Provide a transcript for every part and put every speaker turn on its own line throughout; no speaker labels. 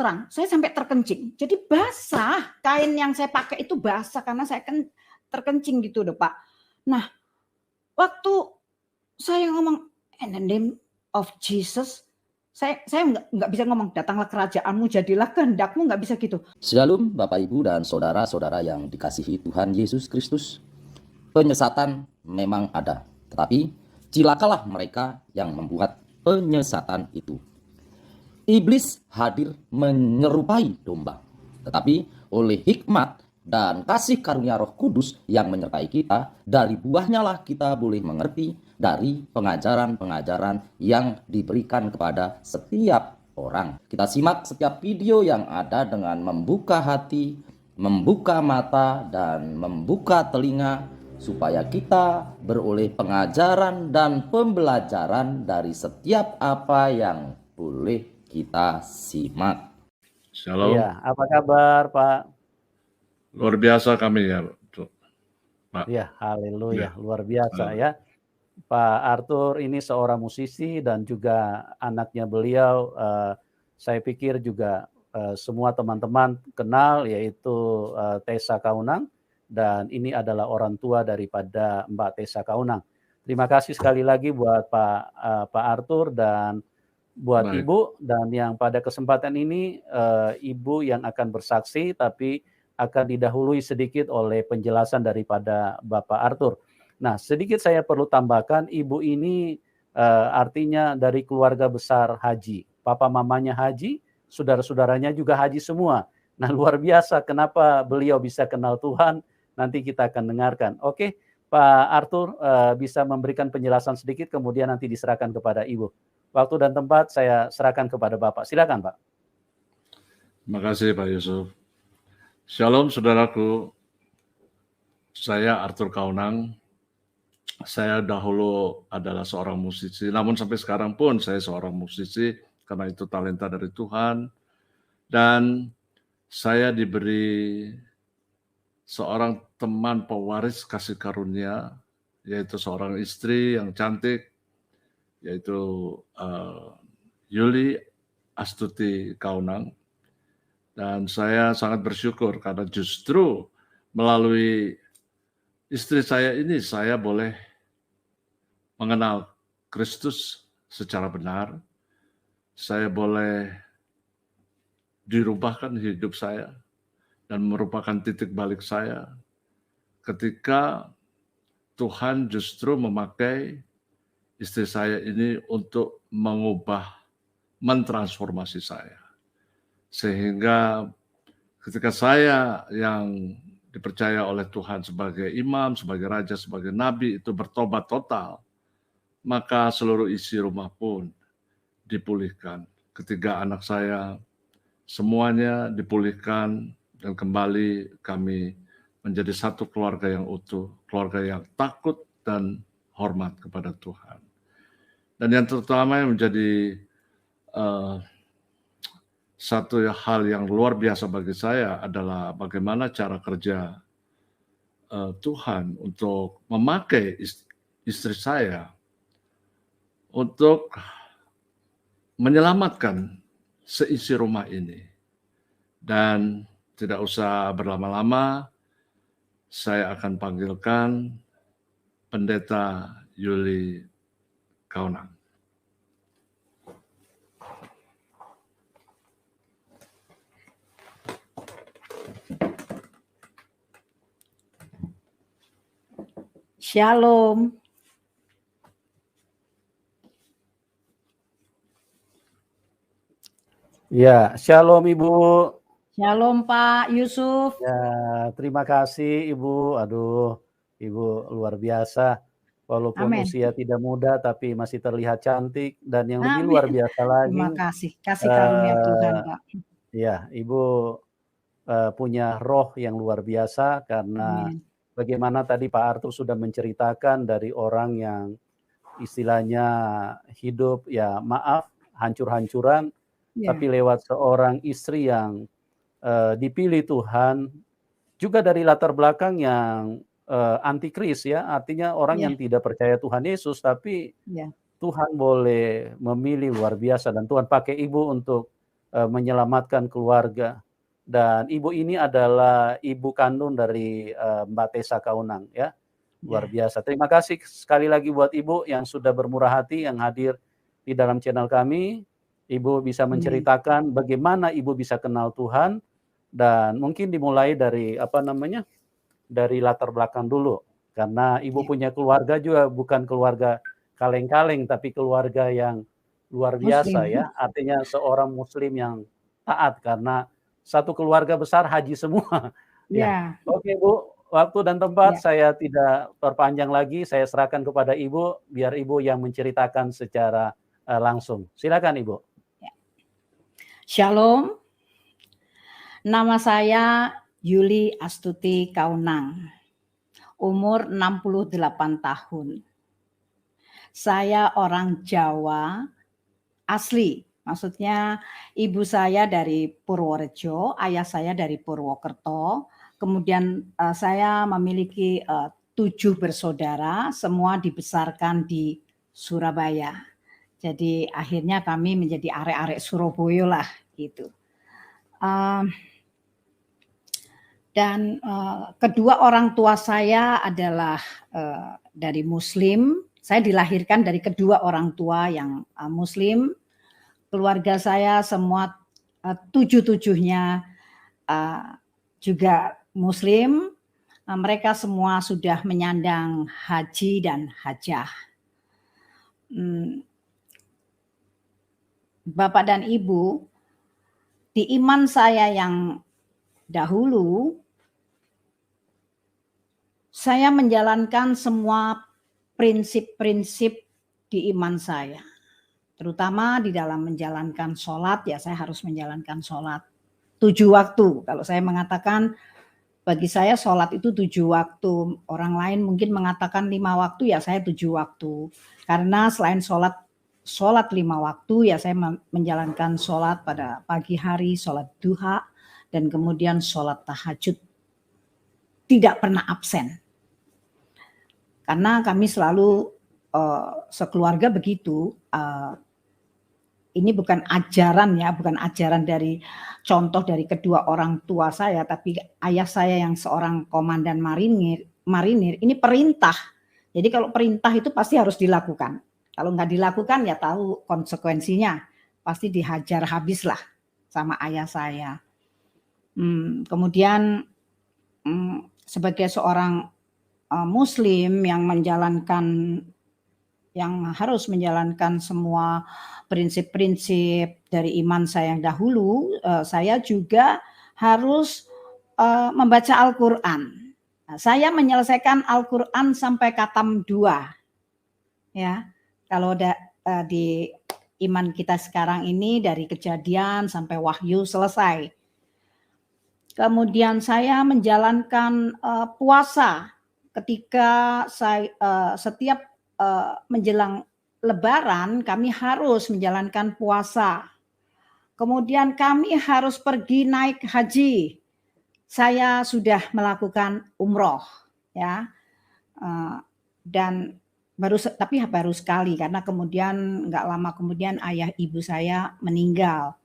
terang, saya sampai terkencing. Jadi basah, kain yang saya pakai itu basah karena saya kan terkencing gitu loh Pak. Nah, waktu saya ngomong in the name of Jesus, saya nggak bisa ngomong datanglah kerajaanmu, jadilah kehendakmu, nggak bisa gitu.
Shalom Bapak Ibu dan saudara-saudara yang dikasihi Tuhan Yesus Kristus. Penyesatan memang ada, tetapi cilakalah mereka yang membuat penyesatan itu. Iblis hadir menyerupai domba, tetapi oleh hikmat dan kasih karunia Roh Kudus yang menyertai kita, dari buahnya lah kita boleh mengerti dari pengajaran-pengajaran yang diberikan kepada setiap orang. Kita simak setiap video yang ada dengan membuka hati, membuka mata, dan membuka telinga, supaya kita beroleh pengajaran dan pembelajaran dari setiap apa yang boleh kita simak.
Shalom.
Iya, apa kabar Pak?
Luar biasa kami ya, Pak.
Ya, haleluya,
Ya.
luar biasa ya. Pak Arthur ini seorang musisi dan juga anaknya beliau, saya pikir juga semua teman-teman kenal, yaitu Tessa Kaunang, dan ini adalah orang tua daripada Mbak Tessa Kaunang. Terima kasih sekali lagi buat Pak Arthur dan buat
Baik.
Ibu, dan yang pada kesempatan ini Ibu yang akan bersaksi, tapi akan didahului sedikit oleh penjelasan daripada Bapak Arthur. Nah, sedikit saya perlu tambahkan, Ibu ini artinya dari keluarga besar haji. Papa mamanya haji, saudara-saudaranya juga haji semua. Nah, luar biasa kenapa beliau bisa kenal Tuhan, nanti kita akan dengarkan. Oke, Pak Arthur bisa memberikan penjelasan sedikit, kemudian nanti diserahkan kepada Ibu. Waktu dan tempat saya serahkan kepada Bapak. Silakan, Pak.
Terima kasih Pak Yusuf. Shalom saudaraku. Saya Arthur Kaunang. Saya dahulu adalah seorang musisi, namun sampai sekarang pun saya seorang musisi karena itu talenta dari Tuhan. Dan saya diberi seorang teman pewaris kasih karunia, yaitu seorang istri yang cantik, yaitu Yuli Astuti Kaunang. Dan saya sangat bersyukur karena justru melalui istri saya ini saya boleh mengenal Kristus secara benar. Saya boleh dirubahkan hidup saya dan merupakan titik balik saya ketika Tuhan justru memakai istri saya ini untuk mengubah, mentransformasi saya. Sehingga ketika saya yang dipercaya oleh Tuhan sebagai imam, sebagai raja, sebagai nabi itu bertobat total, maka seluruh isi rumah pun dipulihkan. Ketiga anak saya semuanya dipulihkan dan kembali kami menjadi satu keluarga yang utuh, keluarga yang takut dan hormat kepada Tuhan. Dan yang terutama yang menjadi satu hal yang luar biasa bagi saya adalah bagaimana cara kerja Tuhan untuk memakai istri saya untuk menyelamatkan seisi rumah ini. Dan tidak usah berlama-lama, saya akan panggilkan Pendeta Yuli Kaunang.
Shalom.
Ya, shalom Ibu.
Shalom Pak Yusuf.
Ya, terima kasih Ibu. Aduh, Ibu luar biasa. Walaupun
Amin.
usia tidak muda, tapi masih terlihat cantik. Dan yang lebih
Amin.
luar biasa lagi.
Terima kasih. Kasih karunia Tuhan Pak.
Ya, Ibu punya roh yang luar biasa karena
Amin.
bagaimana tadi Pak Arthur sudah menceritakan dari orang yang istilahnya hidup ya maaf hancur-hancuran, tapi lewat seorang istri yang dipilih Tuhan juga dari latar belakang yang antikris ya, artinya orang yang tidak percaya Tuhan Yesus, tapi Tuhan boleh memilih luar biasa dan Tuhan pakai Ibu untuk menyelamatkan keluarga. Dan ibu ini adalah ibu kandung dari Mbak Tessa Kaunang ya. Luar biasa. Terima kasih sekali lagi buat Ibu yang sudah bermurah hati yang hadir di dalam channel kami. Ibu bisa menceritakan bagaimana Ibu bisa kenal Tuhan, dan mungkin dimulai dari dari latar belakang dulu. Karena Ibu punya keluarga juga bukan keluarga kaleng-kaleng, tapi keluarga yang luar biasa ya. Artinya seorang muslim yang taat, karena satu keluarga besar haji semua. Ya. Oke Bu, waktu dan tempat saya tidak perpanjang lagi, saya serahkan kepada Ibu, biar Ibu yang menceritakan secara langsung. Silakan Ibu.
Shalom, nama saya Yuli Astuti Kaunang, umur 68 tahun. Saya orang Jawa asli, maksudnya ibu saya dari Purworejo, ayah saya dari Purwokerto. Kemudian saya memiliki 7 bersaudara, semua dibesarkan di Surabaya. Jadi akhirnya kami menjadi arek-arek Surabaya lah gitu. Dan kedua orang tua saya adalah dari Muslim. Saya dilahirkan dari kedua orang tua yang Muslim. Keluarga saya semua 7-7-nya juga Muslim. Mereka semua sudah menyandang haji dan hajah. Bapak dan Ibu, di iman saya yang dahulu, saya menjalankan semua prinsip-prinsip di iman saya. Terutama di dalam menjalankan sholat, ya saya harus menjalankan sholat 7 waktu. Kalau saya mengatakan, bagi saya sholat itu 7 waktu. Orang lain mungkin mengatakan 5 waktu, ya saya 7 waktu. Karena selain sholat 5 waktu, ya saya menjalankan sholat pada pagi hari, sholat duha, dan kemudian sholat tahajud. Tidak pernah absen. Karena kami selalu sekeluarga begitu. Ini bukan ajaran ya, bukan ajaran dari contoh dari kedua orang tua saya, tapi ayah saya yang seorang komandan marinir, ini perintah. Jadi kalau perintah itu pasti harus dilakukan. Kalau nggak dilakukan ya tahu konsekuensinya, pasti dihajar habis lah sama ayah saya. Kemudian sebagai seorang Muslim yang harus menjalankan semua prinsip-prinsip dari iman saya yang dahulu, saya juga harus membaca Al-Quran. Nah, saya menyelesaikan Al-Quran sampai khatam 2. Ya, kalau di iman kita sekarang ini dari Kejadian sampai Wahyu selesai. Kemudian saya menjalankan puasa ketika saya setiap menjelang Lebaran kami harus menjalankan puasa. Kemudian kami harus pergi naik haji. Saya sudah melakukan umroh, ya, dan tapi baru sekali karena kemudian nggak lama kemudian ayah ibu saya meninggal.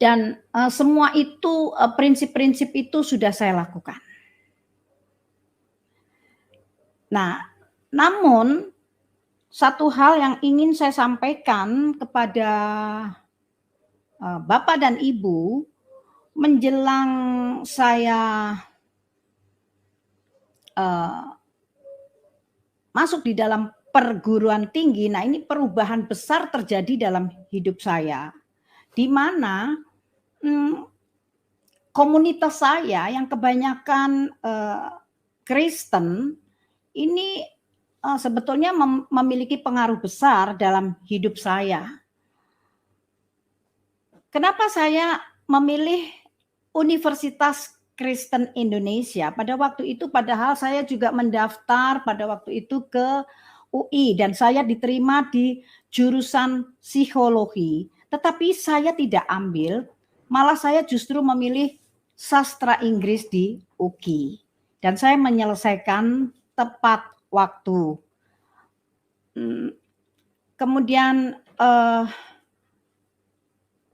Dan semua itu prinsip-prinsip itu sudah saya lakukan. Nah, namun satu hal yang ingin saya sampaikan kepada Bapak dan Ibu menjelang saya masuk di dalam perguruan tinggi. Nah, ini perubahan besar terjadi dalam hidup saya, di mana komunitas saya yang kebanyakan Kristen ini sebetulnya memiliki pengaruh besar dalam hidup saya. Kenapa saya memilih Universitas Kristen Indonesia pada waktu itu, padahal saya juga mendaftar pada waktu itu ke UI dan saya diterima di jurusan psikologi, tetapi saya tidak ambil, malah saya justru memilih sastra Inggris di UKI dan saya menyelesaikan tepat waktu. Kemudian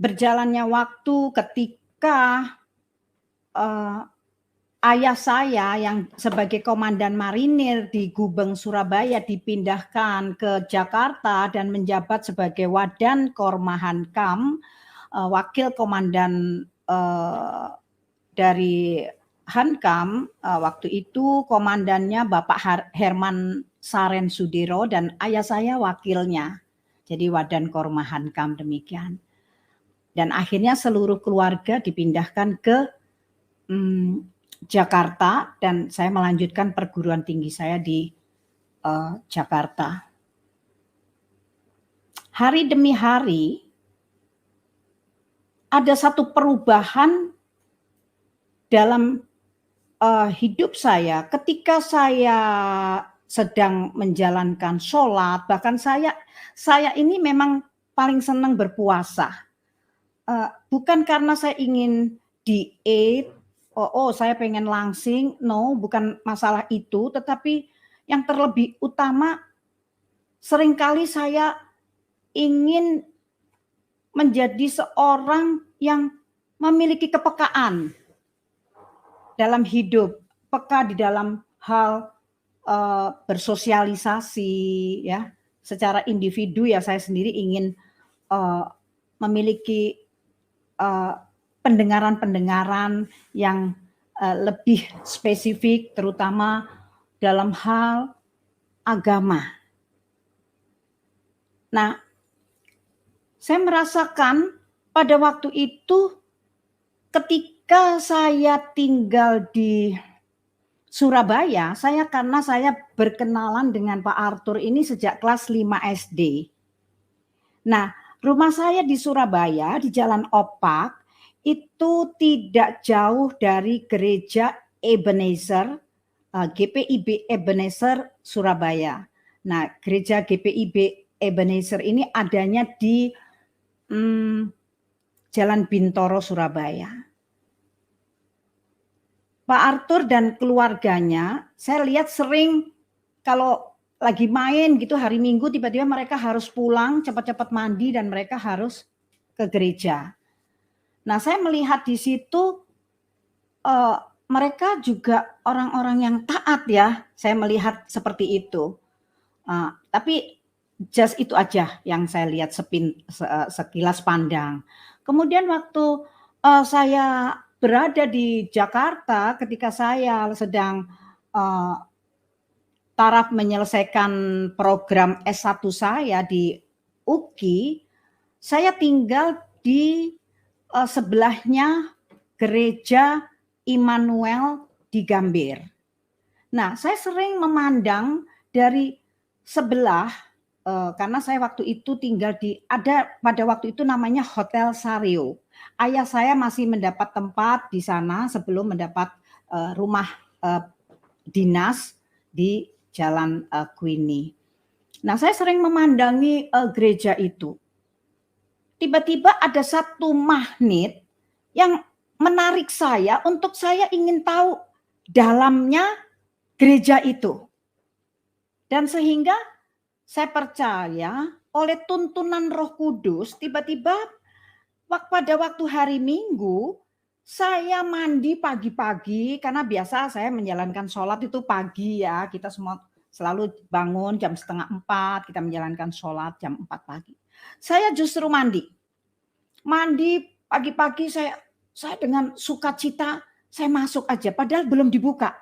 berjalannya waktu ketika ayah saya yang sebagai komandan marinir di Gubeng Surabaya dipindahkan ke Jakarta dan menjabat sebagai Wadan Kormahankam, wakil komandan dari Hankam. Waktu itu komandannya Bapak Herman Saren Sudiro dan ayah saya wakilnya. Jadi Wadan Kormahankam demikian. Dan akhirnya seluruh keluarga dipindahkan ke Jakarta dan saya melanjutkan perguruan tinggi saya di Jakarta. Hari demi hari ada satu perubahan dalam hidup saya ketika saya sedang menjalankan sholat. Bahkan saya ini memang paling senang berpuasa. Bukan karena saya ingin diet, saya pengen langsing, no, bukan masalah itu, tetapi yang terlebih utama seringkali saya ingin menjadi seorang yang memiliki kepekaan dalam hidup, peka di dalam hal bersosialisasi, ya, secara individu ya saya sendiri ingin memiliki pendengaran-pendengaran yang lebih spesifik, terutama dalam hal agama. Nah, saya merasakan pada waktu itu ketika saya tinggal di Surabaya, karena saya berkenalan dengan Pak Arthur ini sejak kelas 5 SD. Nah, rumah saya di Surabaya di Jalan Opak itu tidak jauh dari gereja Ebenezer, GPIB Ebenezer Surabaya. Nah, gereja GPIB Ebenezer ini adanya di Jalan Bintoro Surabaya. Pak Arthur dan keluarganya, saya lihat sering kalau lagi main gitu hari Minggu tiba-tiba mereka harus pulang, cepat-cepat mandi dan mereka harus ke gereja. Nah, saya melihat di situ mereka juga orang-orang yang taat ya. Saya melihat seperti itu. Tapi just itu aja yang saya lihat sekilas pandang. Kemudian waktu saya berada di Jakarta ketika saya sedang taraf menyelesaikan program S1 saya di UKI, saya tinggal di sebelahnya gereja Immanuel di Gambir. Nah, saya sering memandang dari sebelah karena saya waktu itu tinggal pada waktu itu namanya Hotel Sario. Ayah saya masih mendapat tempat di sana sebelum mendapat rumah dinas di Jalan Queenie. Nah, saya sering memandangi gereja itu. Tiba-tiba ada satu magnet yang menarik saya untuk saya ingin tahu dalamnya gereja itu. Dan sehingga saya percaya oleh tuntunan Roh Kudus, tiba-tiba pada waktu hari Minggu, saya mandi pagi-pagi, karena biasa saya menjalankan sholat itu pagi ya, kita semua selalu bangun jam 3:30, kita menjalankan sholat jam 4 pagi. Saya justru mandi pagi-pagi, saya dengan sukacita saya masuk aja, padahal belum dibuka.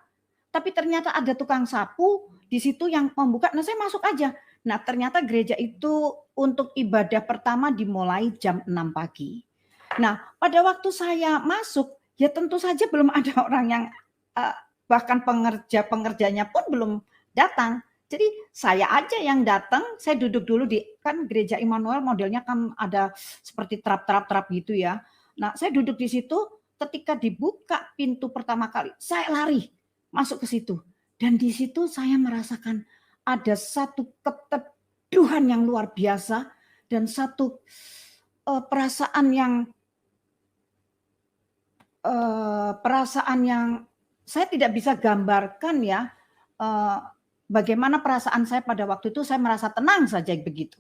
Tapi ternyata ada tukang sapu di situ yang membuka, nah saya masuk aja. Nah ternyata gereja itu untuk ibadah pertama dimulai jam 6 pagi. Nah pada waktu saya masuk, ya tentu saja belum ada orang yang, bahkan pengerjanya pun belum datang. Jadi saya aja yang datang, saya duduk dulu kan gereja Immanuel modelnya kan ada seperti trap gitu ya. Nah saya duduk di situ, ketika dibuka pintu pertama kali, saya lari masuk ke situ. Dan di situ saya merasakan ada satu keteduhan yang luar biasa dan satu perasaan yang saya tidak bisa gambarkan ya. Bagaimana perasaan saya pada waktu itu, saya merasa tenang saja begitu.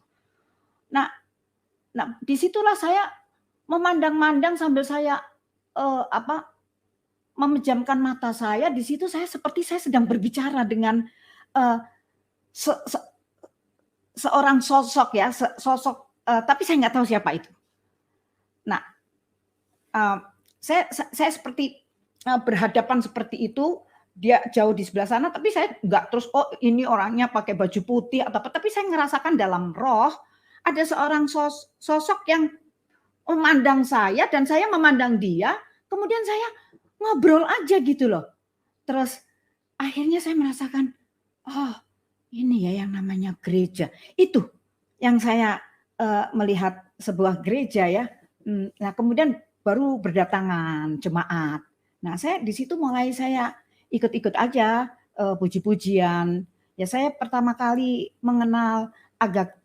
Nah disitulah saya memandang-mandang sambil saya memejamkan mata saya. Di situ saya seperti saya sedang berbicara dengan seorang sosok ya, tapi saya nggak tahu siapa itu. Nah, saya seperti berhadapan seperti itu. Dia jauh di sebelah sana, tapi saya nggak terus, oh ini orangnya pakai baju putih atau apa. Tapi saya ngerasakan dalam roh ada seorang sosok yang memandang saya dan saya memandang dia. Kemudian saya ngobrol aja gitu loh. Terus akhirnya saya merasakan, oh ini ya yang namanya gereja. Itu yang saya melihat sebuah gereja ya. Nah kemudian baru berdatangan jemaat. Nah saya di situ mulai saya ikut-ikut aja puji-pujian. Ya saya pertama kali mengenal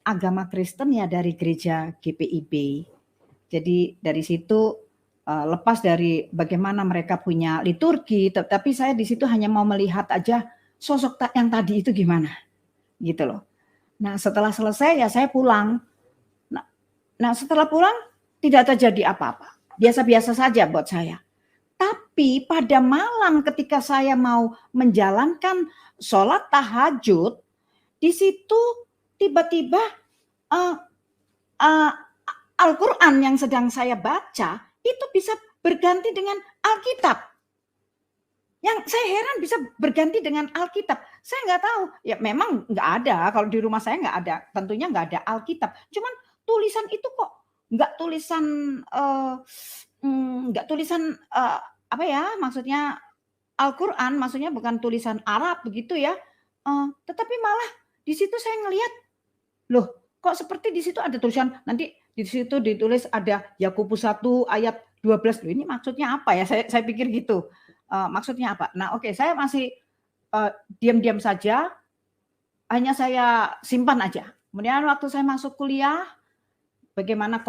agama Kristen ya dari gereja GPIB. Jadi dari situ lepas dari bagaimana mereka punya liturgi, tapi saya di situ hanya mau melihat aja sosok yang tadi itu gimana, gitu loh. Nah setelah selesai ya saya pulang. Nah setelah pulang tidak terjadi apa-apa, biasa-biasa saja buat saya. Tapi pada malam ketika saya mau menjalankan sholat tahajud, di situ tiba-tiba Al-Quran yang sedang saya baca itu bisa berganti dengan Alkitab. Yang saya heran bisa berganti dengan Alkitab. Saya nggak tahu, ya memang nggak ada, kalau di rumah saya nggak ada, tentunya nggak ada Alkitab. Cuman tulisan itu kok nggak tulisan apa ya, maksudnya Al-Quran, maksudnya bukan tulisan Arab begitu ya. Tetapi malah di situ saya ngelihat, loh kok seperti di situ ada tulisan, nanti di situ ditulis ada Yakobus 1 ayat 12. Loh, ini maksudnya apa ya? Saya pikir gitu. Maksudnya apa? Nah, oke, saya masih diam-diam saja, hanya saya simpan aja. Kemudian waktu saya masuk kuliah, bagaimana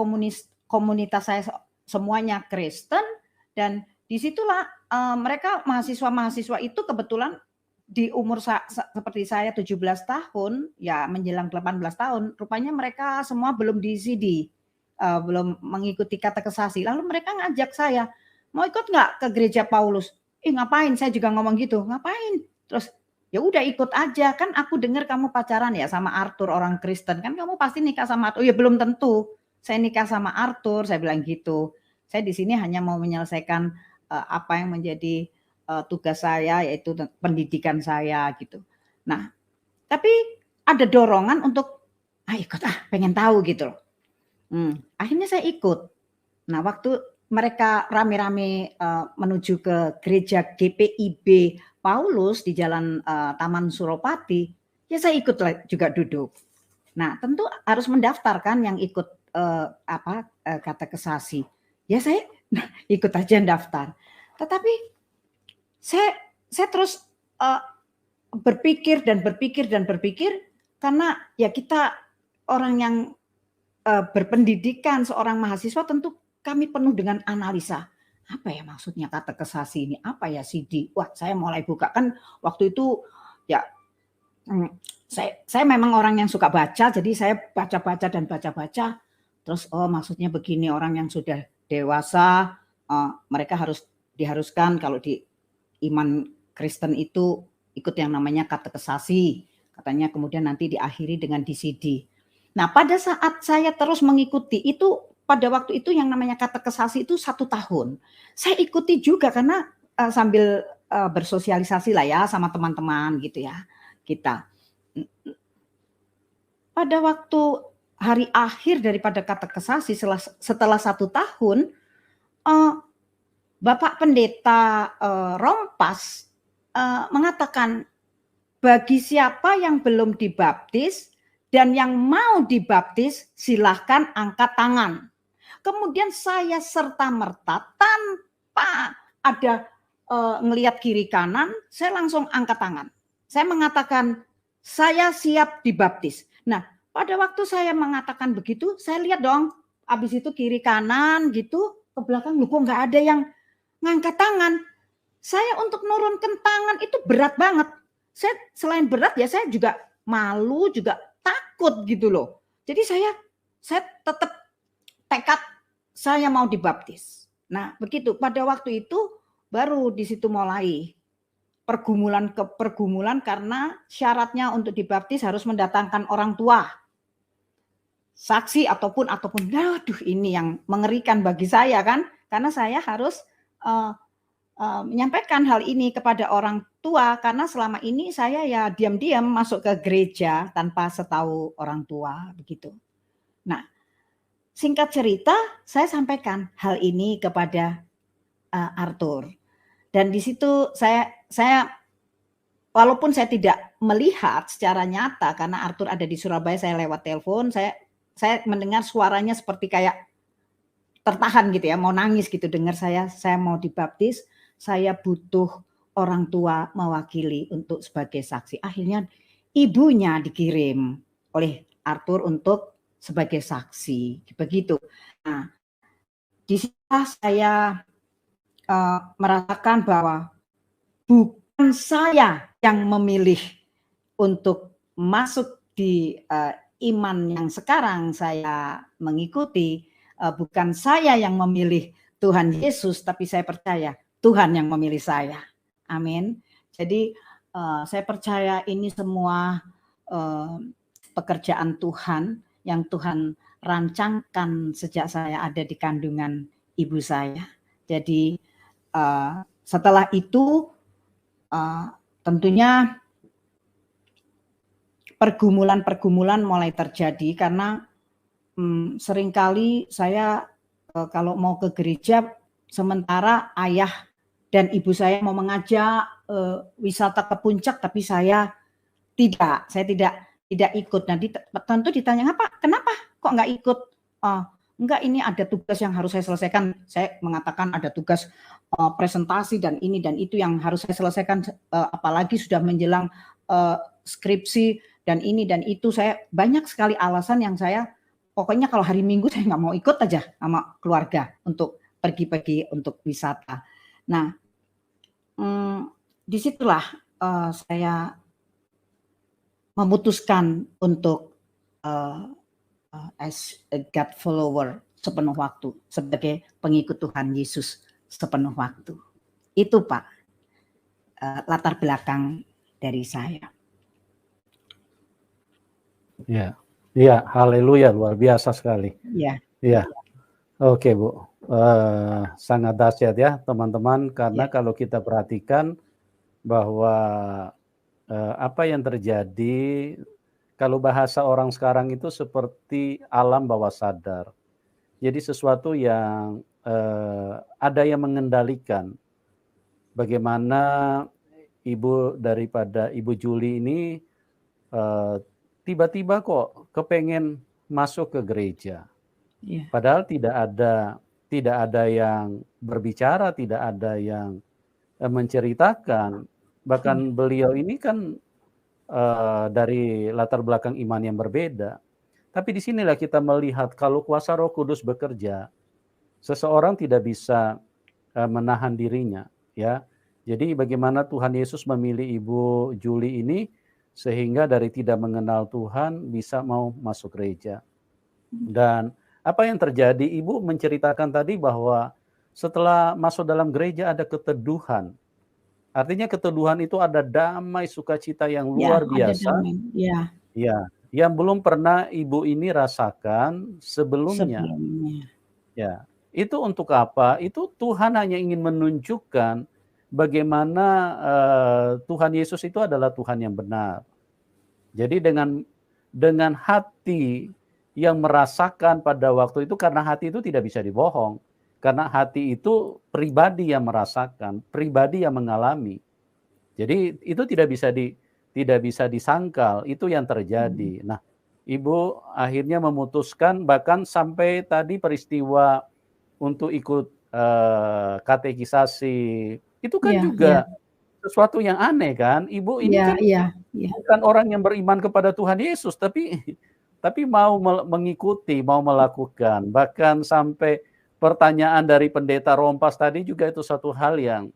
komunitas saya semuanya Kristen, dan disitulah mereka mahasiswa-mahasiswa itu kebetulan di umur seperti saya 17 tahun, ya menjelang 18 tahun, rupanya mereka semua belum di CD, belum mengikuti katekesasi. Lalu mereka ngajak saya, mau ikut nggak ke gereja Paulus? Ngapain? Saya juga ngomong gitu, ngapain? Terus ya udah ikut aja, kan aku dengar kamu pacaran ya sama Arthur, orang Kristen, kan kamu pasti nikah sama Arthur. Oh ya belum tentu, saya nikah sama Arthur, saya bilang gitu. Saya di sini hanya mau menyelesaikan apa yang menjadi tugas saya, yaitu pendidikan saya gitu. Nah, tapi ada dorongan untuk ikut pengen tahu gitu loh. Akhirnya saya ikut. Nah, waktu mereka rame-rame menuju ke gereja GPIB Paulus di Jalan Taman Suropati, ya saya ikut juga duduk. Nah, tentu harus mendaftarkan yang ikut katekesasi. Ya saya ikut aja daftar. Tetapi saya terus berpikir karena ya kita orang yang berpendidikan, seorang mahasiswa, tentu kami penuh dengan analisa. Apa ya maksudnya katekesasi ini? Apa ya CD? Wah, saya mulai buka, kan waktu itu ya saya memang orang yang suka baca, jadi saya baca-baca. Terus maksudnya begini, orang yang sudah dewasa mereka diharuskan kalau di iman Kristen itu ikut yang namanya katekesasi, katanya, kemudian nanti diakhiri dengan DCD. Nah pada saat saya terus mengikuti itu, pada waktu itu yang namanya katekesasi itu 1 tahun. Saya ikuti juga karena sambil bersosialisasi lah ya sama teman-teman gitu ya kita. Pada waktu hari akhir daripada katekesasi setelah 1 tahun, Bapak Pendeta Rompas mengatakan, bagi siapa yang belum dibaptis dan yang mau dibaptis silahkan angkat tangan. Kemudian saya serta-merta tanpa ada ngelihat kiri kanan, saya langsung angkat tangan. Saya mengatakan saya siap dibaptis. Nah pada waktu saya mengatakan begitu, saya lihat dong, habis itu kiri kanan gitu ke belakang, kok nggak ada yang ngangkat tangan. Saya untuk nurunkan tangan itu berat banget. Saya selain berat ya saya juga malu, juga takut gitu loh. Jadi saya tetap tekad, saya mau dibaptis. Nah, begitu pada waktu itu baru di situ mulai pergumulan karena syaratnya untuk dibaptis harus mendatangkan orang tua, saksi ataupun aduh ini yang mengerikan bagi saya kan, karena saya harus menyampaikan hal ini kepada orang tua karena selama ini saya ya diam-diam masuk ke gereja tanpa setahu orang tua begitu. Nah, singkat cerita saya sampaikan hal ini kepada Arthur. Dan di situ saya walaupun saya tidak melihat secara nyata karena Arthur ada di Surabaya, saya lewat telepon, saya mendengar suaranya seperti kayak tertahan gitu ya, mau nangis gitu dengar saya mau dibaptis, saya butuh orang tua mewakili untuk sebagai saksi. Akhirnya ibunya dikirim oleh Arthur untuk sebagai saksi, begitu. Nah, di situ saya merasakan bahwa bukan saya yang memilih untuk masuk di iman yang sekarang saya mengikuti, bukan saya yang memilih Tuhan Yesus, tapi saya percaya Tuhan yang memilih saya. Amin. Jadi saya percaya ini semua pekerjaan Tuhan yang Tuhan rancangkan sejak saya ada di kandungan ibu saya. Jadi setelah itu tentunya pergumulan mulai terjadi karena seringkali saya kalau mau ke gereja sementara ayah dan ibu saya mau mengajak wisata ke puncak tapi saya tidak ikut. Nah, tentu ditanya kenapa kok nggak ikut? Enggak, ini ada tugas yang harus saya selesaikan. Saya mengatakan ada tugas presentasi dan ini dan itu yang harus saya selesaikan, apalagi sudah menjelang skripsi dan ini dan itu. Saya banyak sekali alasan yang saya pokoknya kalau hari Minggu saya nggak mau ikut aja sama keluarga untuk pergi-pergi untuk wisata. Nah, disitulah saya memutuskan untuk as a God follower sepenuh waktu, sebagai pengikut Tuhan Yesus sepenuh waktu. Itu Pak latar belakang dari saya.
Ya, haleluya, luar biasa sekali. Ya, oke Bu, sangat dahsyat ya teman-teman, karena kalau kita perhatikan bahwa apa yang terjadi, kalau bahasa orang sekarang itu seperti alam bawah sadar. Jadi sesuatu yang ada yang mengendalikan. Bagaimana daripada Ibu Julie ini tiba-tiba kok kepengen masuk ke gereja. Padahal tidak ada yang berbicara, tidak ada yang menceritakan. Bahkan beliau ini kan dari latar belakang iman yang berbeda. Tapi disinilah kita melihat kalau kuasa Roh Kudus bekerja, seseorang tidak bisa menahan dirinya, ya. Jadi bagaimana Tuhan Yesus memilih Ibu Julie ini sehingga dari tidak mengenal Tuhan bisa mau masuk gereja. Dan apa yang terjadi, Ibu menceritakan tadi bahwa setelah masuk dalam gereja ada keteduhan. Artinya keteduhan itu ada damai sukacita yang luar biasa. Ya, yang belum pernah Ibu ini rasakan sebelumnya. Ya, itu untuk apa? Itu Tuhan hanya ingin menunjukkan bagaimana Tuhan Yesus itu adalah Tuhan yang benar. Jadi dengan hati yang merasakan pada waktu itu, karena hati itu tidak bisa dibohong. Karena hati itu pribadi yang merasakan, pribadi yang mengalami. Jadi itu tidak bisa disangkal, itu yang terjadi. Nah, Ibu akhirnya memutuskan, bahkan sampai tadi peristiwa untuk ikut katekisasi, itu kan juga sesuatu yang aneh kan. Ibu ini kan bukan orang yang beriman kepada Tuhan Yesus, tapi mau mengikuti, mau melakukan. Bahkan sampai pertanyaan dari pendeta Rompas tadi juga itu satu hal yang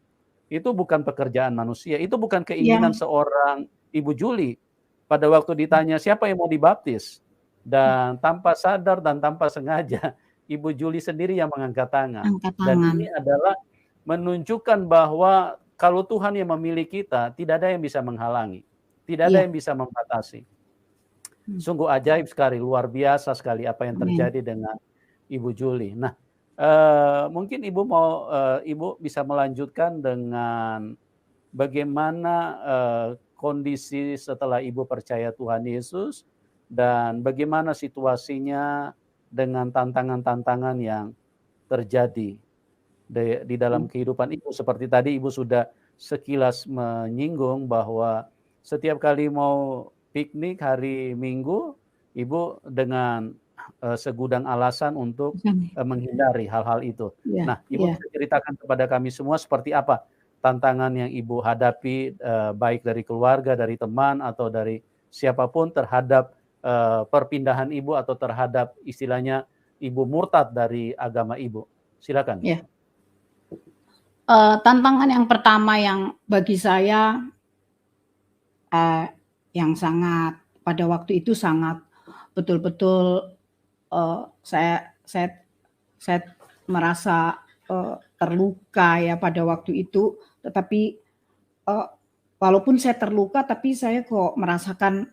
itu bukan pekerjaan manusia, itu bukan keinginan seorang Ibu Julie. Pada waktu ditanya siapa yang mau dibaptis, dan tanpa sadar dan tanpa sengaja Ibu Juli sendiri yang mengangkat tangan.
Angkat
Dan
tangan.
ini adalah menunjukkan bahwa kalau Tuhan yang memilih kita, tidak ada yang bisa menghalangi, tidak ada
Iya.
yang bisa membatasi.
Hmm.
Sungguh ajaib sekali, luar biasa sekali apa yang
Amin.
terjadi dengan Ibu Juli. Nah, mungkin Ibu bisa melanjutkan dengan bagaimana kondisi setelah Ibu percaya Tuhan Yesus dan bagaimana situasinya dengan tantangan-tantangan yang terjadi di dalam kehidupan Ibu. Seperti tadi Ibu sudah sekilas menyinggung bahwa setiap kali mau piknik hari Minggu, Ibu dengan segudang alasan untuk menghindari hal-hal itu.
Iya,
Nah, Ibu
iya.
bisa ceritakan kepada kami semua seperti apa tantangan yang Ibu hadapi, baik dari keluarga, dari teman, atau dari siapapun terhadap perpindahan Ibu atau terhadap istilahnya Ibu murtad dari agama Ibu. Silakan.
Iya. Tantangan yang pertama yang bagi saya yang sangat pada waktu itu sangat betul-betul saya merasa terluka ya pada waktu itu. Tetapi walaupun saya terluka, tapi saya kok merasakan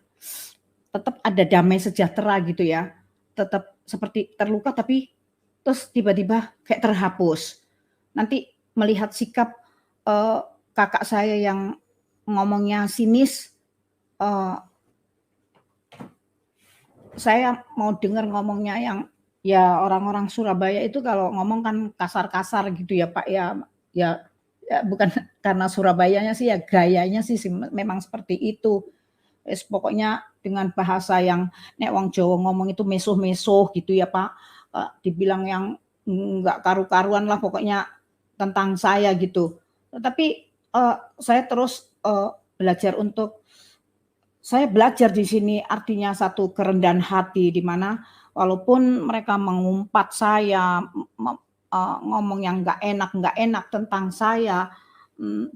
tetap ada damai sejahtera gitu ya. Tetap seperti terluka, tapi terus tiba-tiba kayak terhapus. Nanti melihat sikap kakak saya yang ngomongnya sinis, saya mau dengar ngomongnya yang ya orang-orang Surabaya itu kalau ngomong kan kasar-kasar gitu ya Pak ya. Ya bukan karena Surabayanya sih ya, gayanya sih memang seperti itu. Pokoknya dengan bahasa yang nek wong Jawa ngomong itu mesuh-mesuh gitu ya Pak. Dibilang yang enggak karu-karuan lah pokoknya tentang saya gitu. Tetapi saya terus saya belajar di sini artinya satu kerendahan hati, di mana walaupun mereka mengumpat saya, ngomong yang enggak enak tentang saya,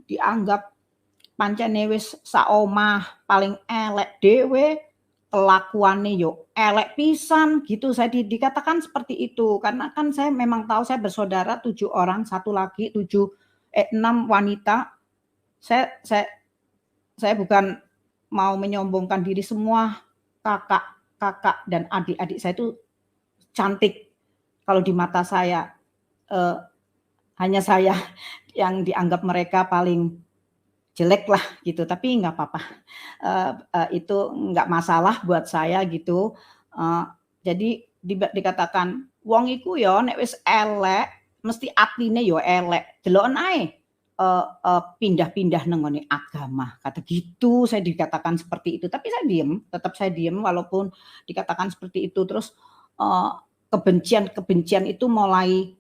dianggap pancene wis saomah paling elek dhewe, kelakuane yo elek pisan gitu. Saya dikatakan seperti itu karena kan saya memang tahu saya bersaudara 7 orang, 1 laki, 6 wanita. Saya bukan mau menyombongkan diri, semua kakak dan adik-adik saya itu cantik kalau di mata saya. Hanya saya yang dianggap mereka paling jelek lah gitu, tapi nggak apa-apa. Itu nggak masalah buat saya gitu. Jadi dikatakan wong iku ya nek wis elek mesti atine ya elek. Deloken ae pindah-pindah nang ngone agama. Kata gitu, saya dikatakan seperti itu. Tapi saya tetap saya diem walaupun dikatakan seperti itu. Terus kebencian itu mulai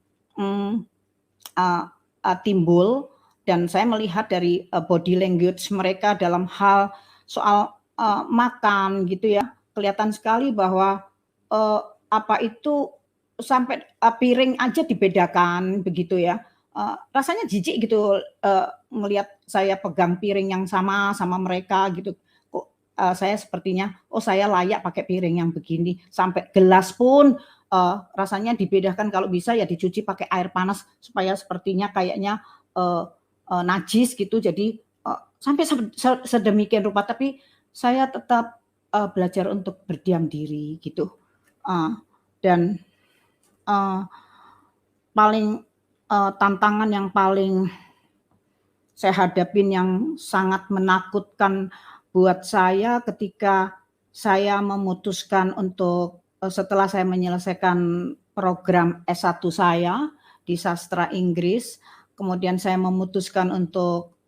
timbul. Dan saya melihat dari body language mereka dalam hal soal makan gitu ya, kelihatan sekali bahwa sampai piring aja dibedakan begitu ya. Rasanya jijik gitu melihat saya pegang piring yang sama mereka gitu. Kok saya sepertinya saya layak pakai piring yang begini. Sampai gelas pun rasanya dibedakan, kalau bisa ya dicuci pakai air panas supaya sepertinya kayaknya najis gitu. Jadi sampai sedemikian rupa, tapi saya tetap belajar untuk berdiam diri gitu. Dan tantangan yang paling saya hadapin yang sangat menakutkan buat saya ketika saya memutuskan untuk setelah saya menyelesaikan program S1 saya di sastra Inggris, kemudian saya memutuskan untuk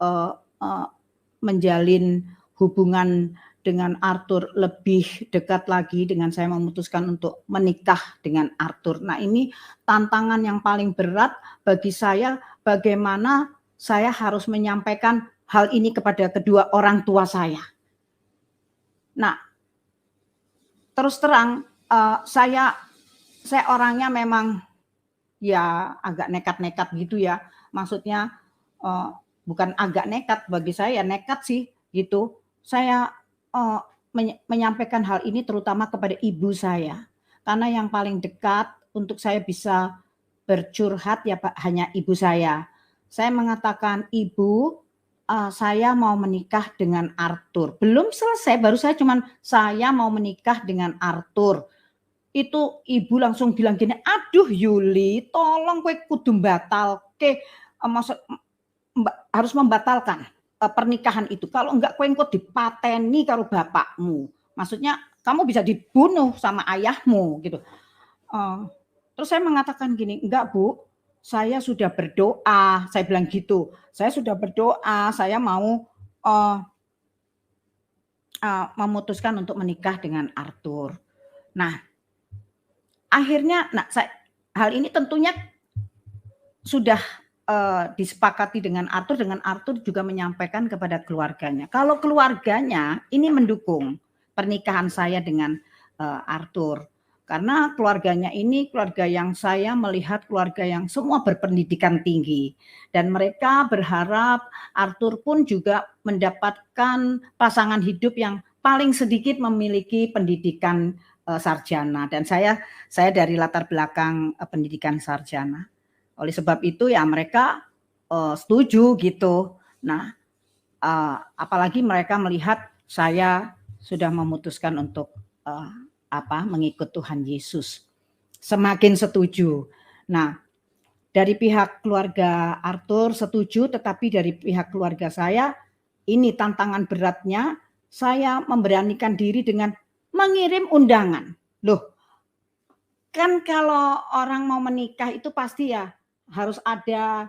menjalin hubungan dengan Arthur lebih dekat lagi, dengan saya memutuskan untuk menikah dengan Arthur. Nah, ini tantangan yang paling berat bagi saya, bagaimana saya harus menyampaikan hal ini kepada kedua orang tua saya. Nah, terus terang saya orangnya memang ya agak nekat-nekat gitu ya. Maksudnya bukan agak nekat, bagi saya nekat sih gitu. Saya menyampaikan hal ini terutama kepada ibu saya, karena yang paling dekat untuk saya bisa bercurhat ya Pak, hanya ibu saya. Saya mengatakan, "Ibu, saya mau menikah dengan Arthur." Belum selesai, baru saya cuman, "Saya mau menikah dengan Arthur." Itu ibu langsung bilang gini, "Aduh Yuli, tolong kowe kudu mbatalke, maksud harus membatalkan pernikahan itu. Kalau enggak kowe engko dipateni karo bapakmu. Maksudnya kamu bisa dibunuh sama ayahmu," gitu. Terus saya mengatakan gini, "Enggak Bu, saya sudah berdoa," saya bilang gitu. "Saya sudah berdoa, saya mau memutuskan untuk menikah dengan Arthur." Nah, akhirnya hal ini tentunya sudah disepakati dengan Arthur juga menyampaikan kepada keluarganya. Kalau keluarganya ini mendukung pernikahan saya dengan Arthur. Karena keluarganya ini keluarga yang saya melihat keluarga yang semua berpendidikan tinggi. Dan mereka berharap Arthur pun juga mendapatkan pasangan hidup yang paling sedikit memiliki pendidikan sarjana. Dan saya dari latar belakang pendidikan sarjana. Oleh sebab itu ya mereka setuju gitu. Nah, apalagi mereka melihat saya sudah memutuskan untuk mengikut Tuhan Yesus. Semakin setuju. Nah, dari pihak keluarga Arthur setuju, tetapi dari pihak keluarga saya ini tantangan beratnya, saya memberanikan diri dengan mengirim undangan. Loh, kan kalau orang mau menikah itu pasti ya harus ada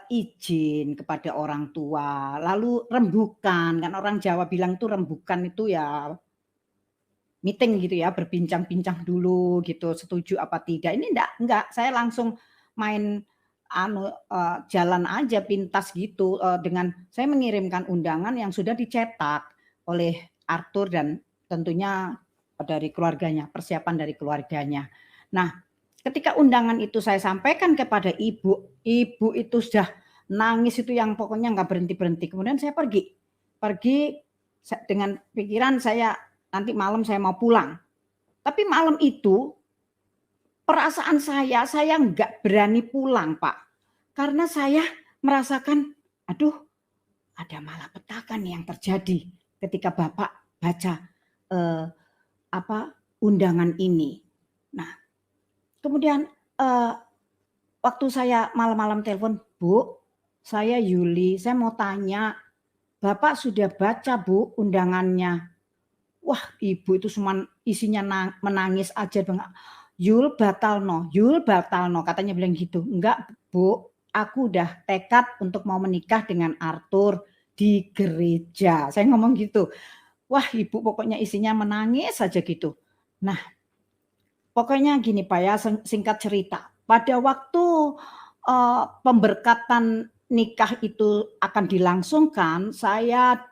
izin kepada orang tua, lalu rembukan, kan orang Jawa bilang itu rembukan itu ya meeting gitu ya, berbincang-bincang dulu gitu, setuju apa tidak. Ini enggak, saya langsung main jalan aja pintas gitu, dengan saya mengirimkan undangan yang sudah dicetak oleh Arthur dan tentunya dari keluarganya, persiapan dari keluarganya. Nah, ketika undangan itu saya sampaikan kepada ibu itu sudah nangis itu yang pokoknya nggak berhenti-berhenti. Kemudian saya pergi dengan pikiran saya nanti malam saya mau pulang. Tapi malam itu perasaan saya nggak berani pulang, Pak. Karena saya merasakan, aduh, ada malapetaka nih yang terjadi ketika Bapak baca undangan ini. Nah, kemudian waktu saya malam-malam telepon, "Bu, saya Yuli, saya mau tanya, Bapak sudah baca Bu undangannya?" Wah, ibu itu cuma isinya menangis aja, Bang. Yul batalno, katanya bilang gitu. "Enggak Bu, aku udah tekad untuk mau menikah dengan Arthur di gereja." Saya ngomong gitu. Wah, ibu pokoknya isinya menangis saja gitu. Nah, pokoknya gini Pak ya, singkat cerita. Pada waktu pemberkatan nikah itu akan dilangsungkan, saya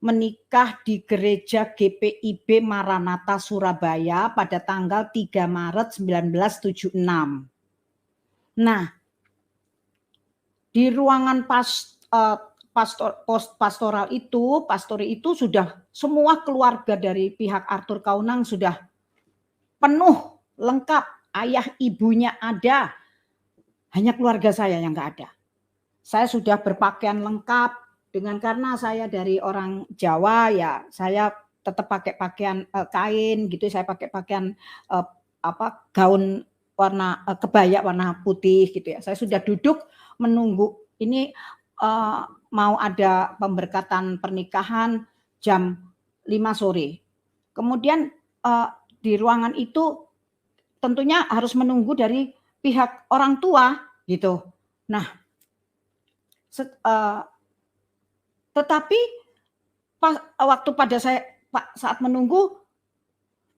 menikah di gereja GPIB Maranatha Surabaya pada tanggal 3 Maret 1976. Nah, di ruangan pastoral itu sudah semua keluarga dari pihak Arthur Kaunang sudah penuh, lengkap, ayah ibunya ada, hanya keluarga saya yang nggak ada. Saya sudah berpakaian lengkap, karena saya dari orang Jawa ya, saya tetap pakai pakaian kain gitu, saya pakai pakaian gaun warna kebaya warna putih gitu ya. Saya sudah duduk menunggu ini mau ada pemberkatan pernikahan jam 5 sore. Kemudian di ruangan itu tentunya harus menunggu dari pihak orang tua gitu. Nah, tetapi waktu saat menunggu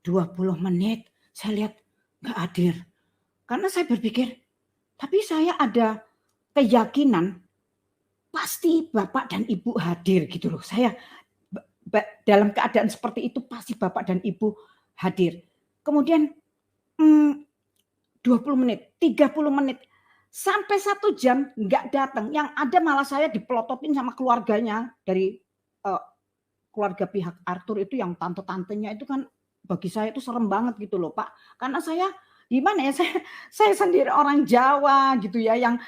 20 menit saya lihat nggak hadir. Karena saya berpikir, tapi saya ada keyakinan pasti Bapak dan Ibu hadir gitu loh. Saya dalam keadaan seperti itu pasti Bapak dan Ibu hadir. Kemudian 20 menit, 30 menit, sampai 1 jam nggak datang. Yang ada malah saya dipelototin sama keluarganya dari keluarga pihak Arthur itu yang tante-tantenya itu kan bagi saya itu serem banget gitu loh Pak. Karena saya gimana ya, saya sendiri orang Jawa gitu ya, yang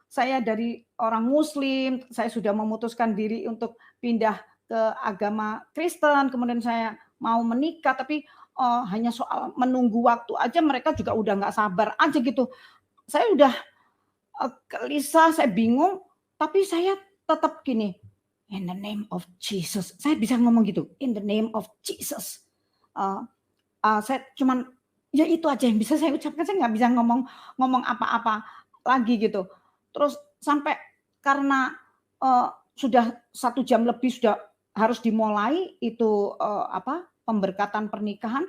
saya dari orang Muslim, saya sudah memutuskan diri untuk pindah ke agama Kristen, kemudian saya mau menikah, tapi hanya soal menunggu waktu aja mereka juga udah nggak sabar aja gitu. Saya udah gelisah, saya bingung, tapi saya tetap gini, in the name of Jesus. Saya bisa ngomong gitu, in the name of Jesus. Saya cuman ya itu aja yang bisa saya ucapkan, saya nggak bisa ngomong apa-apa lagi gitu. Terus sampai karena sudah 1 jam lebih sudah harus dimulai itu pemberkatan pernikahan,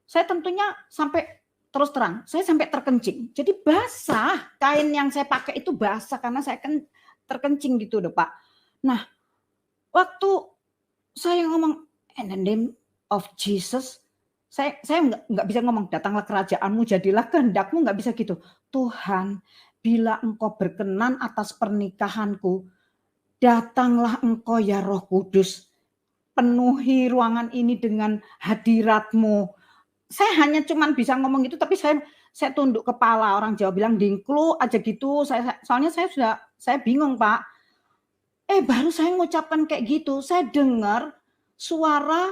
saya tentunya sampai terus terang, saya sampai terkencing. Jadi basah, kain yang saya pakai itu basah karena saya kan terkencing gitu loh Pak. Nah, waktu saya ngomong in the name of Jesus, saya nggak bisa ngomong datanglah kerajaanmu, jadilah kehendakmu, nggak bisa gitu. Tuhan, bila engkau berkenan atas pernikahanku, datanglah engkau ya Roh Kudus, penuhi ruangan ini dengan hadiratmu. Saya hanya cuman bisa ngomong gitu, tapi saya tunduk kepala, orang Jawa bilang dingklu aja gitu. Soalnya saya bingung Pak. Baru saya ngucapkan kayak gitu, saya dengar suara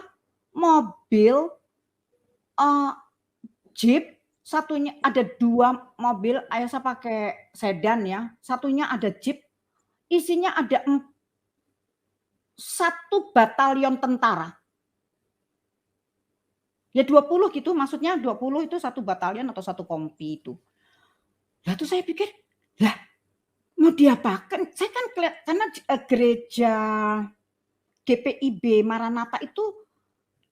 mobil Jeep, satunya ada 2 mobil, ayah saya pakai sedan ya, satunya ada Jeep, isinya ada 1 batalion tentara. Ya 20 gitu, maksudnya 20 itu 1 batalion atau 1 kompi itu. Lah tuh saya pikir, lah mau diapakan? Saya kan karena gereja GPIB Maranatha itu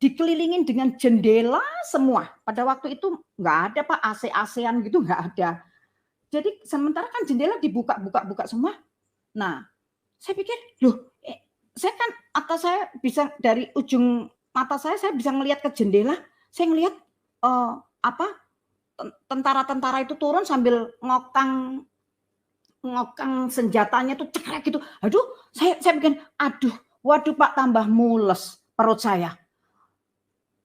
dikelilingin dengan jendela semua. Pada waktu itu nggak ada Pak AC-AC-an gitu, nggak ada. Jadi sementara kan jendela dibuka semua. Nah, saya pikir, loh, saya kan atau saya bisa dari ujung mata saya bisa ngelihat ke jendela. Saya ngelihat tentara-tentara itu turun sambil ngokang senjatanya tuh cekrek gitu. Aduh, saya bikin, waduh Pak, tambah mules perut saya.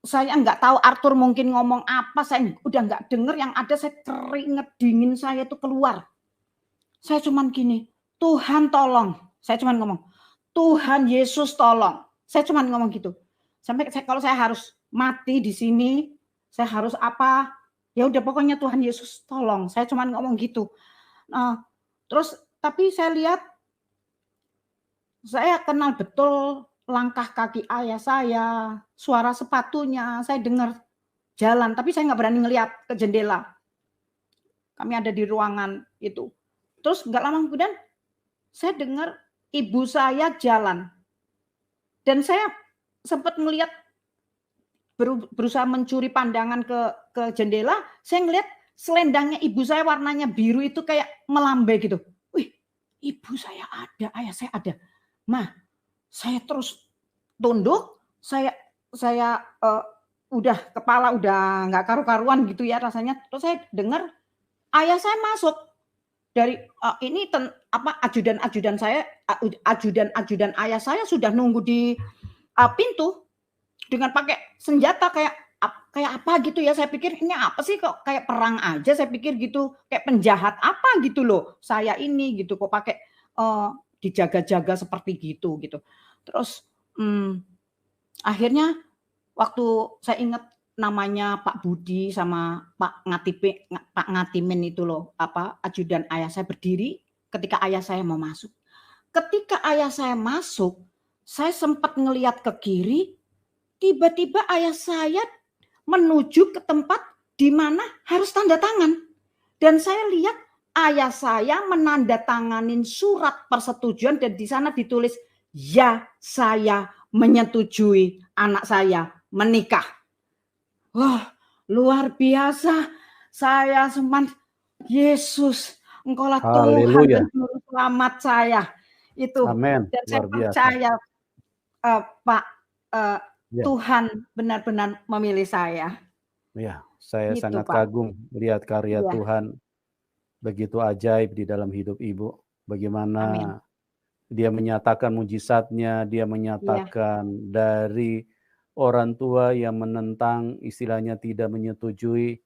Saya nggak tahu Arthur mungkin ngomong apa, saya udah nggak denger, yang ada saya keringet dingin saya tuh keluar. Saya cuman gini, Tuhan tolong. Saya cuman ngomong, Tuhan Yesus tolong. Saya cuman ngomong gitu. Sampai kalau saya harus mati di sini, saya harus apa? Ya udah pokoknya Tuhan Yesus tolong. Saya cuman ngomong gitu. Terus tapi saya lihat, saya kenal betul langkah kaki ayah saya, suara sepatunya, saya dengar jalan, tapi saya nggak berani ngelihat ke jendela. Kami ada di ruangan itu. Terus nggak lama kemudian, saya dengar ibu saya jalan. Dan saya sempat ngelihat, berusaha mencuri pandangan ke jendela, saya ngelihat selendangnya ibu saya warnanya biru itu kayak melambai gitu. Wih, ibu saya ada, ayah saya ada. Saya terus tunduk, saya udah kepala udah nggak karu-karuan gitu ya rasanya. Terus saya dengar ayah saya masuk dari ini ajudan ayah saya sudah nunggu di pintu dengan pakai senjata kayak apa gitu ya. Saya pikir ini apa sih, kok kayak perang aja, saya pikir gitu, kayak penjahat apa gitu loh. Saya ini gitu kok pakai dijaga-jaga seperti gitu. Terus akhirnya waktu saya ingat namanya Pak Budi sama Pak Ngatimin itu loh, ajudan ayah saya berdiri ketika ayah saya mau masuk. Ketika ayah saya masuk, saya sempat ngelihat ke kiri, tiba-tiba ayah saya menuju ke tempat di mana harus tanda tangan. Dan saya lihat ayah saya menandatanganin surat persetujuan dan di sana ditulis, ya, saya menyetujui anak saya menikah. Wah, luar biasa. Saya sempat, Yesus, Engkaulah Tuhan dan Juru Selamat saya. Itu.
Amen.
Dan saya percaya, Pak, Tuhan benar-benar memilih saya.
Ya, saya
Gitu,
sangat
Pak.
kagum melihat karya Tuhan begitu ajaib di dalam hidup Ibu. Bagaimana
Amin.
Dia menyatakan mujizatnya, dia menyatakan dari orang tua yang menentang, istilahnya tidak menyetujui,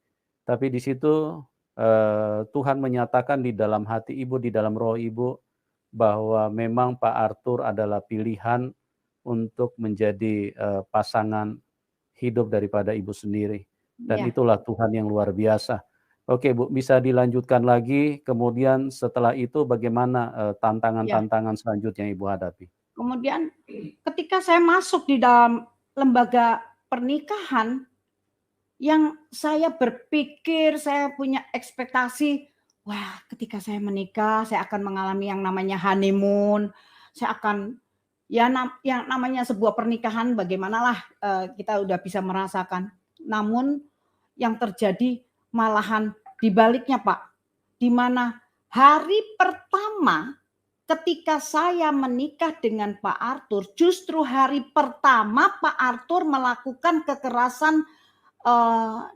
Tapi di situ Tuhan menyatakan di dalam hati ibu, di dalam roh ibu, bahwa memang Pak Arthur adalah pilihan untuk menjadi pasangan hidup daripada ibu sendiri. Dan
Ya.
itulah Tuhan yang luar biasa. Oke Bu, bisa dilanjutkan lagi. Kemudian setelah itu bagaimana tantangan-tantangan selanjutnya Ibu hadapi?
Kemudian ketika saya masuk di dalam lembaga pernikahan, yang saya berpikir, saya punya ekspektasi, wah ketika saya menikah, saya akan mengalami yang namanya honeymoon, saya akan, yang namanya sebuah pernikahan bagaimanalah kita udah bisa merasakan. Namun yang terjadi malahan dibaliknya Pak, di mana hari pertama ketika saya menikah dengan Pak Arthur, justru hari pertama Pak Arthur melakukan kekerasan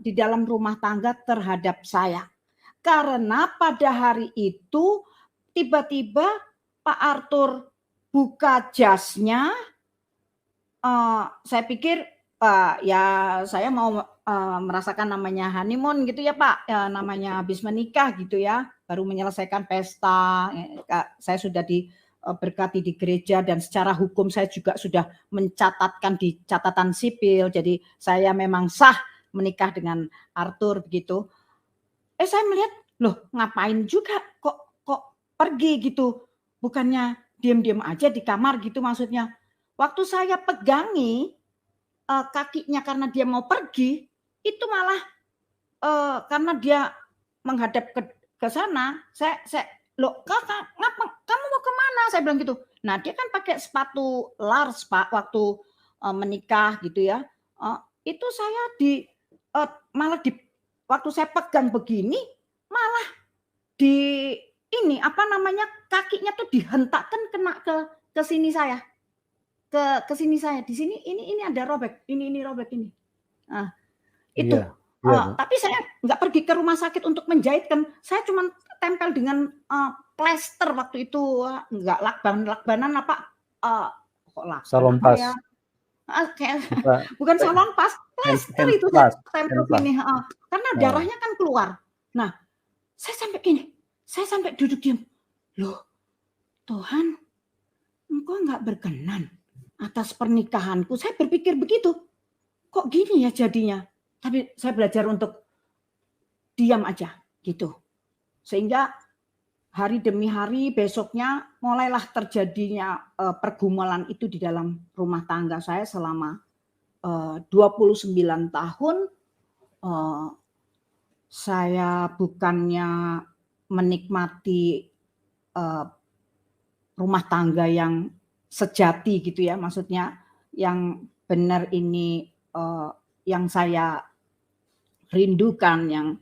di dalam rumah tangga terhadap saya. Karena pada hari itu tiba-tiba Pak Arthur buka jasnya, saya pikir ya saya mau merasakan namanya honeymoon gitu ya Pak, ya, namanya habis menikah gitu ya, baru menyelesaikan pesta, saya sudah diberkati di gereja dan secara hukum saya juga sudah mencatatkan di catatan sipil, jadi saya memang sah menikah dengan Arthur begitu. Saya melihat, loh ngapain juga kok pergi gitu, bukannya diam-diam aja di kamar gitu maksudnya. Waktu saya pegangi kakinya karena dia mau pergi, itu malah karena dia menghadap ke sana, saya loh kakak, kamu mau kemana? Saya bilang gitu. Nah dia kan pakai sepatu large Pak waktu menikah gitu ya. Itu saya malah waktu saya pegang begini, malah kakinya tuh dihentakkan kena ke sini saya. Ke sini saya, di sini ini ada robek, ini robek ini. Nah, itu. Tapi saya nggak pergi ke rumah sakit untuk menjahitkan, saya cuma tempel dengan plester waktu itu, nggak lakbanan apa, kok lakban
salon
apa
pas.
ya? Bukan salon pas, plester itu tempel gini, karena darahnya kan keluar. Nah, saya sampai duduk diam. Loh, Tuhan, Engkau nggak berkenan atas pernikahanku. Saya berpikir begitu. Kok gini ya jadinya? Tapi saya belajar untuk diam aja gitu. Sehingga hari demi hari besoknya mulailah terjadinya pergumulan itu di dalam rumah tangga saya selama 29 tahun. Saya bukannya menikmati rumah tangga yang sejati gitu ya, maksudnya yang benar ini yang saya rindukan, yang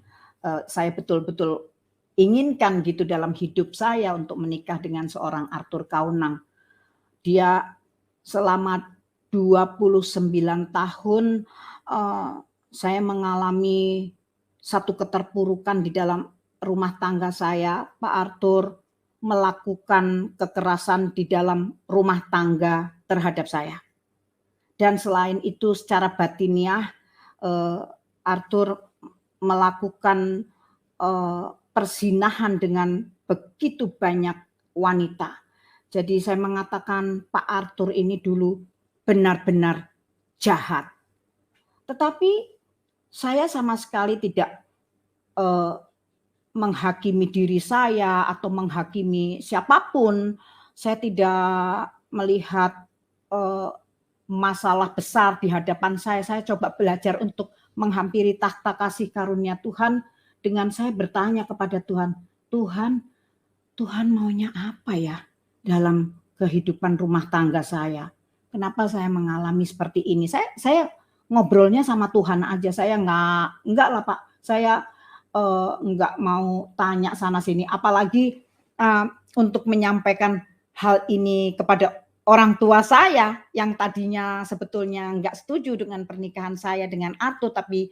saya betul-betul inginkan gitu dalam hidup saya untuk menikah dengan seorang Arthur Kaunang. Dia selama 29 tahun saya mengalami satu keterpurukan di dalam rumah tangga saya. Pak Arthur melakukan kekerasan di dalam rumah tangga terhadap saya. Dan selain itu secara batiniah Arthur melakukan persinahan dengan begitu banyak wanita. Jadi saya mengatakan Pak Arthur ini dulu benar-benar jahat. Tetapi saya sama sekali tidak menghakimi diri saya atau menghakimi siapapun. Saya tidak melihat masalah besar di hadapan saya. Saya coba belajar untuk menghampiri takhta kasih karunia Tuhan dengan saya bertanya kepada Tuhan, Tuhan maunya apa ya dalam kehidupan rumah tangga saya? Kenapa saya mengalami seperti ini? Saya ngobrolnya sama Tuhan aja. Saya enggak lah Pak. Saya enggak mau tanya sana sini. Apalagi untuk menyampaikan hal ini kepada orang tua saya yang tadinya sebetulnya enggak setuju dengan pernikahan saya dengan Arthur, tapi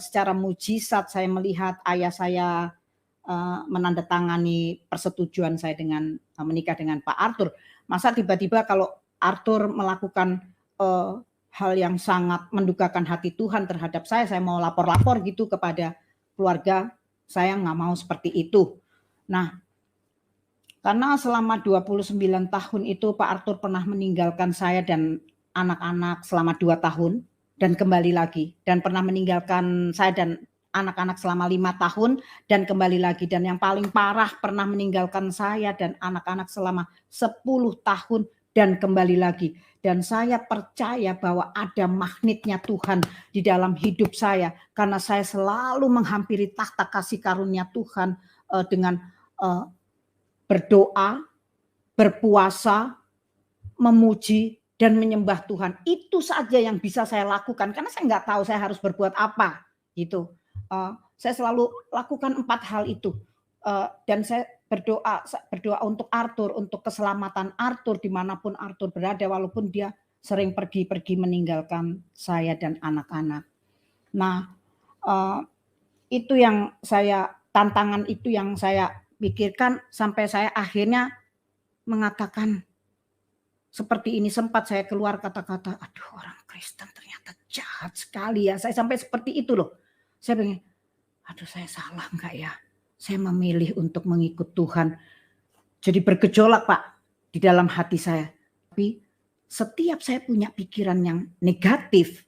secara mujizat saya melihat ayah saya menandatangani persetujuan saya dengan menikah dengan Pak Arthur. Masa tiba-tiba kalau Arthur melakukan hal yang sangat mendukakan hati Tuhan terhadap saya mau lapor-lapor gitu kepada keluarga saya nggak mau seperti itu. Nah, karena selama 29 tahun itu Pak Arthur pernah meninggalkan saya dan anak-anak selama 2 tahun dan kembali lagi, dan pernah meninggalkan saya dan anak-anak selama 5 tahun dan kembali lagi, dan yang paling parah pernah meninggalkan saya dan anak-anak selama 10 tahun dan kembali lagi. Dan saya percaya bahwa ada magnetnya Tuhan di dalam hidup saya, karena saya selalu menghampiri tahta kasih karunia Tuhan dengan berdoa, berpuasa, memuji, dan menyembah Tuhan. Itu saja yang bisa saya lakukan, karena saya nggak tahu saya harus berbuat apa gitu. Saya selalu lakukan 4 hal itu, dan saya berdoa untuk Arthur, untuk keselamatan Arthur dimanapun Arthur berada, walaupun dia sering pergi-pergi meninggalkan saya dan anak-anak. Nah, itu yang tantangan itu yang saya pikirkan sampai saya akhirnya mengatakan seperti ini. Sempat saya keluar kata-kata, aduh, orang Kristen ternyata jahat sekali ya. Saya sampai seperti itu loh. Saya pengen, aduh, saya salah enggak ya? Saya memilih untuk mengikut Tuhan. Jadi bergejolak Pak di dalam hati saya. Tapi setiap saya punya pikiran yang negatif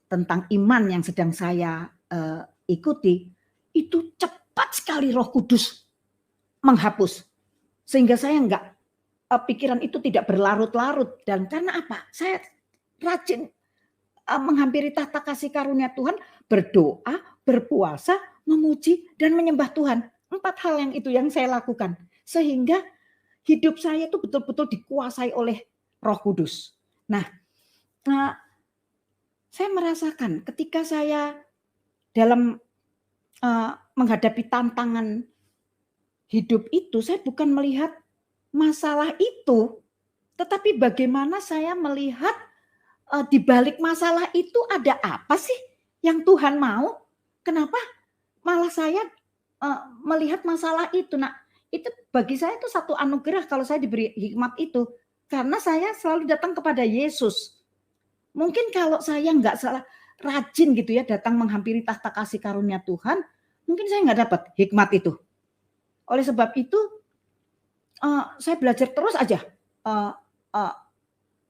tentang iman yang sedang saya ikuti, itu cepat sekali Roh Kudus menghapus. Sehingga saya enggak, pikiran itu tidak berlarut-larut. Dan karena apa? Saya rajin menghampiri tahta kasih karunia Tuhan, berdoa, berpuasa, memuji, dan menyembah Tuhan. 4 hal yang itu yang saya lakukan. Sehingga hidup saya itu betul-betul dikuasai oleh Roh Kudus. Nah, saya merasakan ketika saya dalam menghadapi tantangan hidup itu, saya bukan melihat masalah itu, tetapi bagaimana saya melihat di balik masalah itu ada apa sih yang Tuhan mau? Kenapa malah saya melihat masalah itu? Nah, itu bagi saya itu satu anugerah kalau saya diberi hikmat itu, karena saya selalu datang kepada Yesus. Mungkin kalau saya nggak salah rajin gitu ya datang menghampiri tahta kasih karunia Tuhan, mungkin saya nggak dapat hikmat itu. Oleh sebab itu saya belajar terus aja,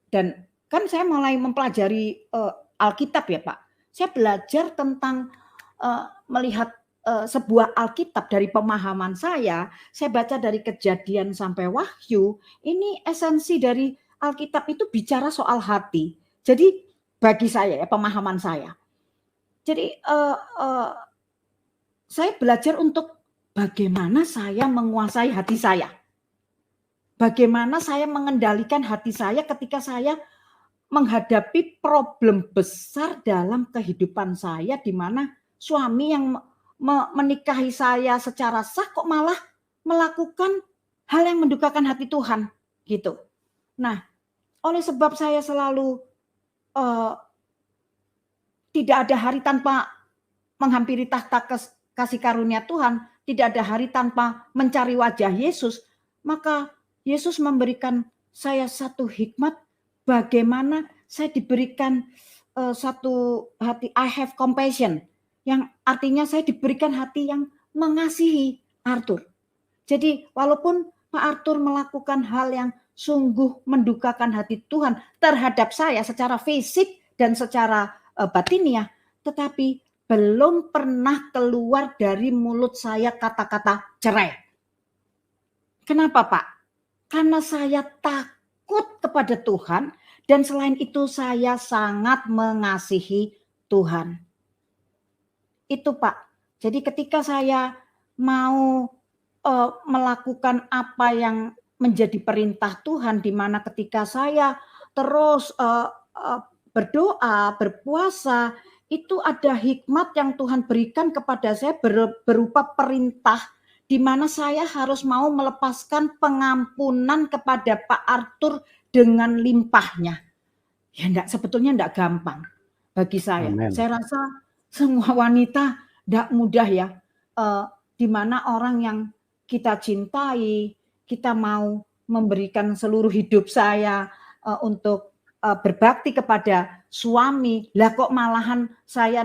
dan kan saya mulai mempelajari Alkitab ya Pak. Saya belajar tentang melihat sebuah Alkitab dari pemahaman saya baca dari Kejadian sampai Wahyu. Ini esensi dari Alkitab itu bicara soal hati. Jadi bagi saya ya, pemahaman saya. Jadi saya belajar untuk bagaimana saya menguasai hati saya. Bagaimana saya mengendalikan hati saya ketika saya menghadapi problem besar dalam kehidupan saya, di mana suami yang menikahi saya secara sah kok malah melakukan hal yang mendukakan hati Tuhan gitu. Nah, oleh sebab saya selalu tidak ada hari tanpa menghampiri tahta kasih karunia Tuhan, tidak ada hari tanpa mencari wajah Yesus, maka Yesus memberikan saya satu hikmat bagaimana saya diberikan satu hati, I have compassion, yang artinya saya diberikan hati yang mengasihi Arthur. Jadi walaupun Pak Arthur melakukan hal yang sungguh mendukakan hati Tuhan terhadap saya secara fisik dan secara batiniah, tetapi belum pernah keluar dari mulut saya kata-kata cerai. Kenapa Pak? Karena saya takut kepada Tuhan, dan selain itu saya sangat mengasihi Tuhan. Itu Pak. Jadi ketika saya mau melakukan apa yang menjadi perintah Tuhan, di mana ketika saya terus berdoa, berpuasa, itu ada hikmat yang Tuhan berikan kepada saya berupa perintah, di mana saya harus mau melepaskan pengampunan kepada Pak Arthur dengan limpahnya. Ya sebetulnya enggak gampang bagi saya. Amen. Saya rasa semua wanita enggak mudah ya, di mana orang yang kita cintai, kita mau memberikan seluruh hidup saya untuk berbakti kepada suami, lah kok malahan saya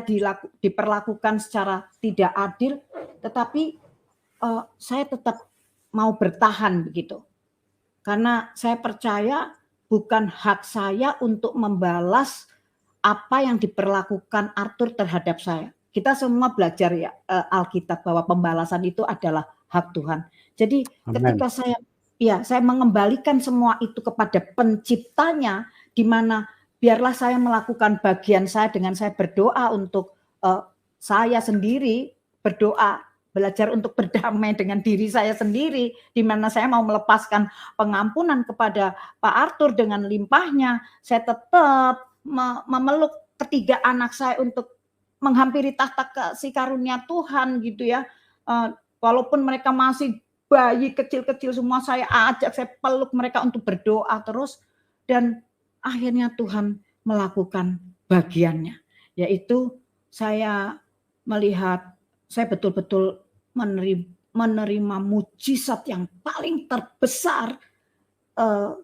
diperlakukan secara tidak adil, tetapi saya tetap mau bertahan begitu. Karena saya percaya bukan hak saya untuk membalas apa yang diperlakukan Arthur terhadap saya. Kita semua belajar ya Alkitab bahwa pembalasan itu adalah hak Tuhan. Jadi ketika saya mengembalikan semua itu kepada penciptanya, di mana biarlah saya melakukan bagian saya dengan saya berdoa untuk saya sendiri, berdoa, belajar untuk berdamai dengan diri saya sendiri, di mana saya mau melepaskan pengampunan kepada Pak Arthur dengan limpahnya. Saya tetap memeluk ketiga anak saya untuk menghampiri tahta kasih karunia Tuhan gitu ya. Walaupun mereka masih bayi kecil-kecil semua, saya ajak, saya peluk mereka untuk berdoa terus, dan akhirnya Tuhan melakukan bagiannya, yaitu saya melihat saya betul-betul menerima mujizat yang paling terbesar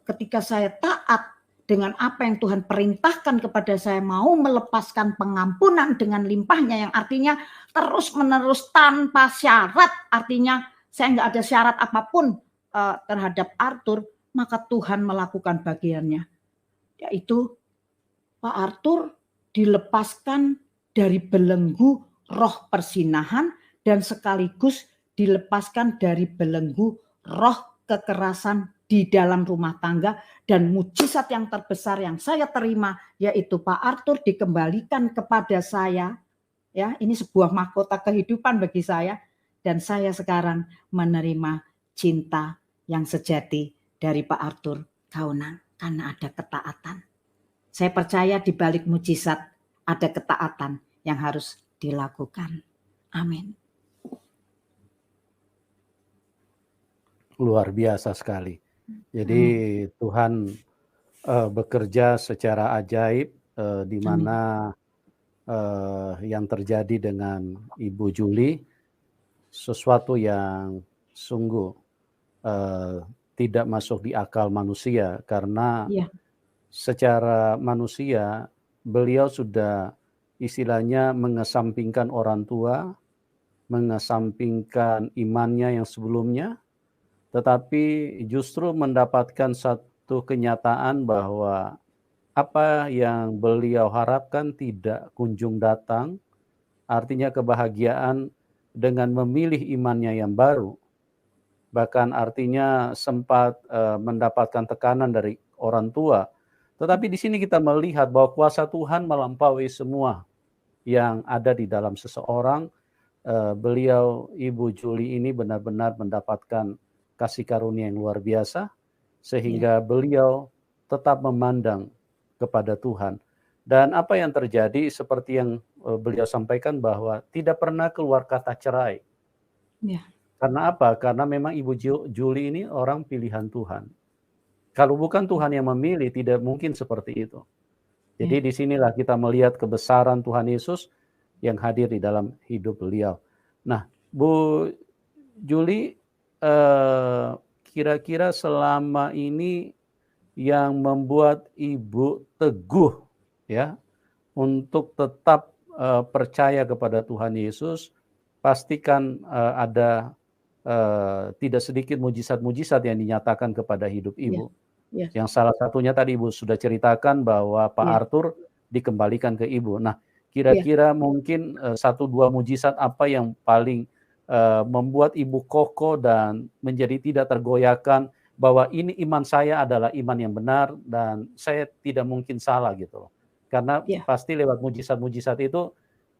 ketika saya taat dengan apa yang Tuhan perintahkan kepada saya, mau melepaskan pengampunan dengan limpahnya, yang artinya terus-menerus tanpa syarat, artinya saya nggak ada syarat apapun terhadap Arthur, maka Tuhan melakukan bagiannya, yaitu Pak Arthur dilepaskan dari belenggu roh persinahan dan sekaligus dilepaskan dari belenggu roh kekerasan di dalam rumah tangga. Dan mujizat yang terbesar yang saya terima yaitu Pak Arthur dikembalikan kepada saya. Ya, ini sebuah mahkota kehidupan bagi saya, dan saya sekarang menerima cinta yang sejati dari Pak Arthur Kaunang karena ada ketaatan. Saya percaya di balik mujizat ada ketaatan yang harus dilakukan. Amin.
Luar biasa sekali. Jadi Tuhan bekerja secara ajaib, di mana yang terjadi dengan Ibu Julie sesuatu yang sungguh tidak masuk di akal manusia, karena secara manusia beliau sudah istilahnya mengesampingkan orang tua, mengesampingkan imannya yang sebelumnya, tetapi justru mendapatkan satu kenyataan bahwa apa yang beliau harapkan tidak kunjung datang, artinya kebahagiaan dengan memilih imannya yang baru. Bahkan artinya sempat mendapatkan tekanan dari orang tua. Tetapi di sini kita melihat bahwa kuasa Tuhan melampaui semua yang ada di dalam seseorang. Beliau, Ibu Julie ini benar-benar mendapatkan kasih karunia yang luar biasa, sehingga beliau tetap memandang kepada Tuhan. Dan apa yang terjadi seperti yang beliau sampaikan, bahwa tidak pernah keluar kata cerai. Karena apa? Karena memang Ibu Julie ini orang pilihan Tuhan. Kalau bukan Tuhan yang memilih, tidak mungkin seperti itu. Jadi disinilah kita melihat kebesaran Tuhan Yesus yang hadir di dalam hidup beliau. Nah, Bu Julie, kira-kira selama ini yang membuat Ibu teguh ya untuk tetap percaya kepada Tuhan Yesus, pastikan ada tidak sedikit mujizat-mujizat yang dinyatakan kepada hidup Ibu. Yang salah satunya tadi Ibu sudah ceritakan bahwa Pak Arthur dikembalikan ke Ibu. Nah, kira-kira mungkin 1-2 mujizat apa yang paling membuat Ibu kokoh dan menjadi tidak tergoyahkan bahwa ini iman saya adalah iman yang benar dan saya tidak mungkin salah gitu loh. Karena pasti lewat mujizat-mujizat itu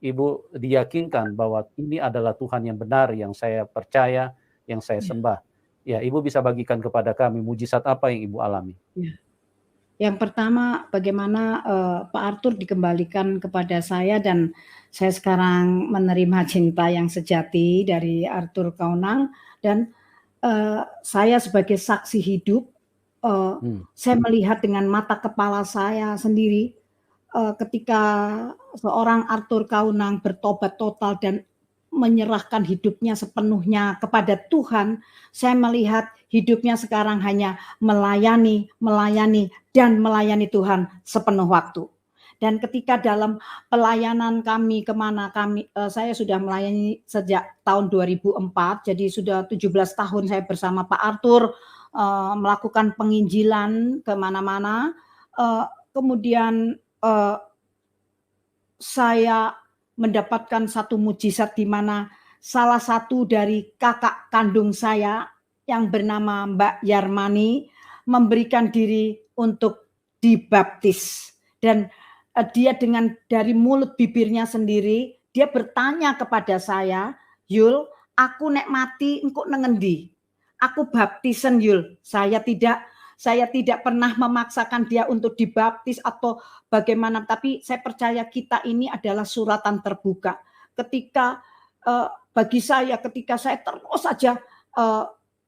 Ibu diyakinkan bahwa ini adalah Tuhan yang benar, yang saya percaya, yang saya sembah. Ya, Ibu bisa bagikan kepada kami mujizat apa yang Ibu alami.
Yang pertama, bagaimana Pak Arthur dikembalikan kepada saya, dan saya sekarang menerima cinta yang sejati dari Arthur Kaunang, dan saya sebagai saksi hidup, saya melihat dengan mata kepala saya sendiri ketika seorang Arthur Kaunang bertobat total dan menyerahkan hidupnya sepenuhnya kepada Tuhan. Saya melihat hidupnya sekarang hanya melayani dan melayani Tuhan sepenuh waktu. Dan ketika dalam pelayanan kami saya sudah melayani sejak tahun 2004, jadi sudah 17 tahun saya bersama Pak Arthur melakukan penginjilan kemana-mana. Kemudian saya mendapatkan satu mujizat di mana salah satu dari kakak kandung saya yang bernama Mbak Yarmani memberikan diri untuk dibaptis. Dan dia dari mulut bibirnya sendiri, dia bertanya kepada saya, Yul, aku nek mati engkau nengendi? Aku baptisen Yul. Saya tidak pernah memaksakan dia untuk dibaptis atau bagaimana, tapi saya percaya kita ini adalah suratan terbuka. Bagi saya, ketika saya terus saja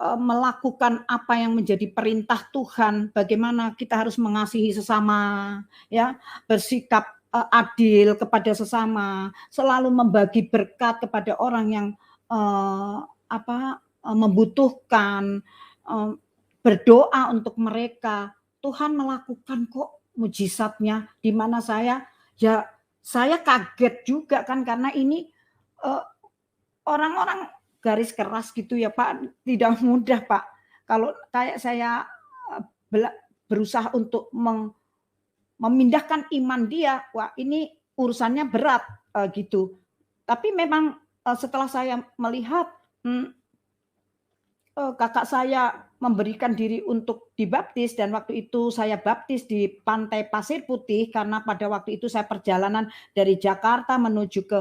melakukan apa yang menjadi perintah Tuhan, bagaimana kita harus mengasihi sesama, ya, bersikap adil kepada sesama, selalu membagi berkat kepada orang yang membutuhkan, berdoa untuk mereka. Tuhan melakukan kok mujizatnya, di mana saya kaget juga kan, karena ini orang-orang garis keras gitu ya Pak, tidak mudah Pak. Kalau kayak saya berusaha untuk memindahkan iman dia, wah ini urusannya berat gitu. Tapi memang setelah saya melihat kakak saya memberikan diri untuk dibaptis, dan waktu itu saya baptis di Pantai Pasir Putih, karena pada waktu itu saya perjalanan dari Jakarta menuju ke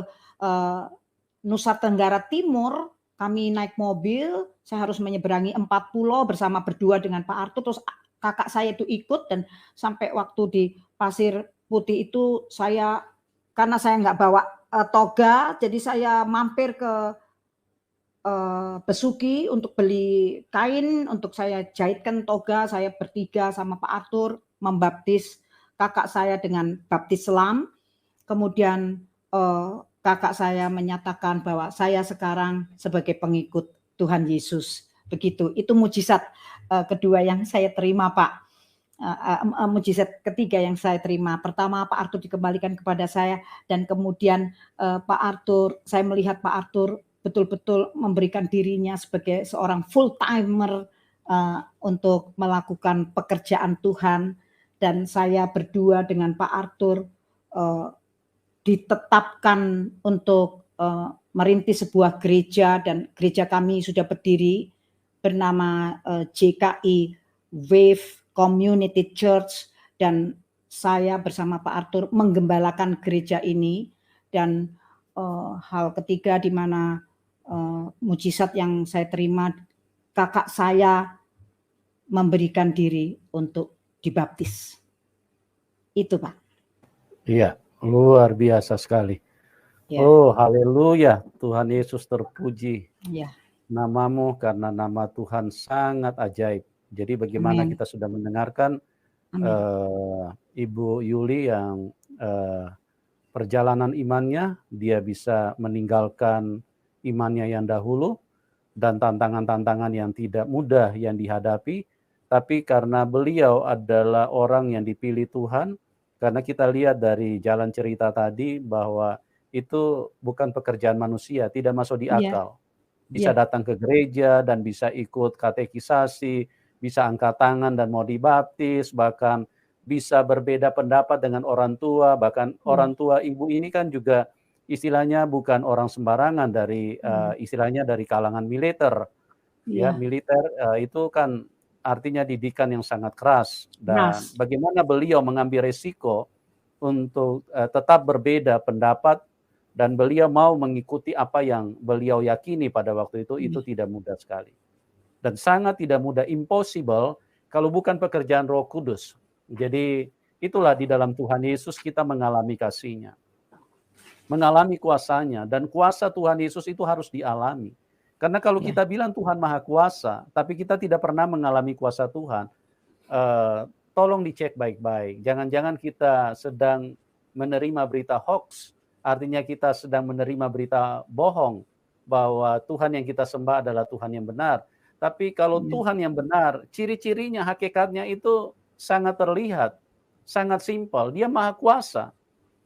Nusa Tenggara Timur. Kami naik mobil, saya harus menyeberangi 4 pulau berdua dengan Pak Arthur, terus kakak saya itu ikut, dan sampai waktu di Pasir Putih itu karena saya nggak bawa toga, jadi saya mampir ke Besuki untuk beli kain untuk saya jahitkan toga. Saya bertiga sama Pak Arthur membaptis kakak saya dengan baptis selam. Kemudian kakak saya menyatakan bahwa saya sekarang sebagai pengikut Tuhan Yesus. Begitu. Itu mujizat kedua yang saya terima, Pak. Mujizat ketiga yang saya terima. Pertama, Pak Arthur dikembalikan kepada saya, dan kemudian saya melihat Pak Arthur betul-betul memberikan dirinya sebagai seorang full timer untuk melakukan pekerjaan Tuhan. Dan saya berdua dengan Pak Arthur ditetapkan untuk merintis sebuah gereja, dan gereja kami sudah berdiri bernama JKI Wave Community Church, dan saya bersama Pak Arthur menggembalakan gereja ini. Dan hal ketiga di mana mujizat yang saya terima, kakak saya memberikan diri untuk dibaptis. Itu Pak.
Iya, luar biasa sekali. Ya. Oh, haleluya. Tuhan Yesus terpuji.
Ya.
Namamu, karena nama Tuhan sangat ajaib. Jadi bagaimana kita sudah mendengarkan Ibu Yuli yang perjalanan imannya, dia bisa meninggalkan imannya yang dahulu dan tantangan-tantangan yang tidak mudah yang dihadapi, tapi karena beliau adalah orang yang dipilih Tuhan, karena kita lihat dari jalan cerita tadi bahwa itu bukan pekerjaan manusia, tidak masuk di akal. Bisa datang ke gereja dan bisa ikut katekisasi, bisa angkat tangan dan mau dibaptis, bahkan bisa berbeda pendapat dengan orang tua, bahkan orang tua ibu ini kan juga istilahnya bukan orang sembarangan, dari istilahnya dari kalangan militer. Ya, militer itu kan artinya didikan yang sangat keras, dan bagaimana beliau mengambil resiko untuk tetap berbeda pendapat, dan beliau mau mengikuti apa yang beliau yakini pada waktu itu tidak mudah sekali. Dan sangat tidak mudah, impossible kalau bukan pekerjaan Roh Kudus. Jadi itulah di dalam Tuhan Yesus kita mengalami kasih-Nya, mengalami kuasanya, dan kuasa Tuhan Yesus itu harus dialami. Karena kalau kita bilang Tuhan Maha Kuasa, tapi kita tidak pernah mengalami kuasa Tuhan, tolong dicek baik-baik. Jangan-jangan kita sedang menerima berita hoax, artinya kita sedang menerima berita bohong, bahwa Tuhan yang kita sembah adalah Tuhan yang benar. Tapi kalau Tuhan yang benar, ciri-cirinya, hakikatnya itu sangat terlihat, sangat simpel. Dia Maha Kuasa.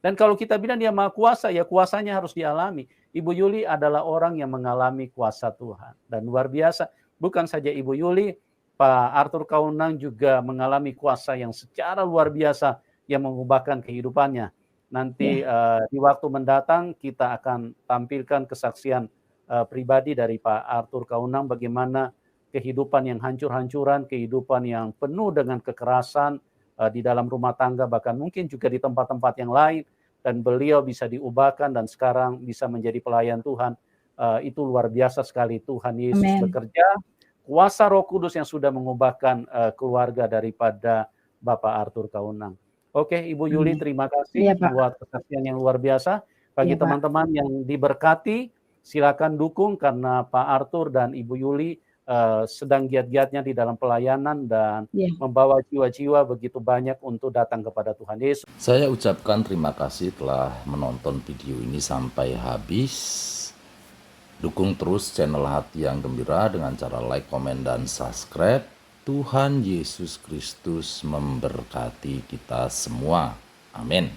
Dan kalau kita bilang dia maha kuasa, ya kuasanya harus dialami. Ibu Yuli adalah orang yang mengalami kuasa Tuhan. Dan luar biasa, bukan saja Ibu Yuli, Pak Arthur Kaunang juga mengalami kuasa yang secara luar biasa yang mengubahkan kehidupannya. Nanti di waktu mendatang kita akan tampilkan kesaksian pribadi dari Pak Arthur Kaunang bagaimana kehidupan yang hancur-hancuran, kehidupan yang penuh dengan kekerasan di dalam rumah tangga, bahkan mungkin juga di tempat-tempat yang lain, dan beliau bisa diubahkan dan sekarang bisa menjadi pelayan Tuhan. Itu luar biasa sekali. Tuhan Yesus
Amen.
bekerja, kuasa Roh Kudus yang sudah mengubahkan keluarga daripada Bapak Arthur Kaunang. Oke, Ibu Yuli, terima kasih
Iya, Pak.
buat kesaksian yang luar biasa. Bagi
Iya, Pak.
teman-teman yang diberkati, silakan dukung karena Pak Arthur dan Ibu Yuli sedang giat-giatnya di dalam pelayanan dan membawa jiwa-jiwa begitu banyak untuk datang kepada Tuhan Yesus.
Saya ucapkan terima kasih telah menonton video ini sampai habis. Dukung terus channel Hati yang Gembira dengan cara like, komen, dan subscribe. Tuhan Yesus Kristus memberkati kita semua. Amin.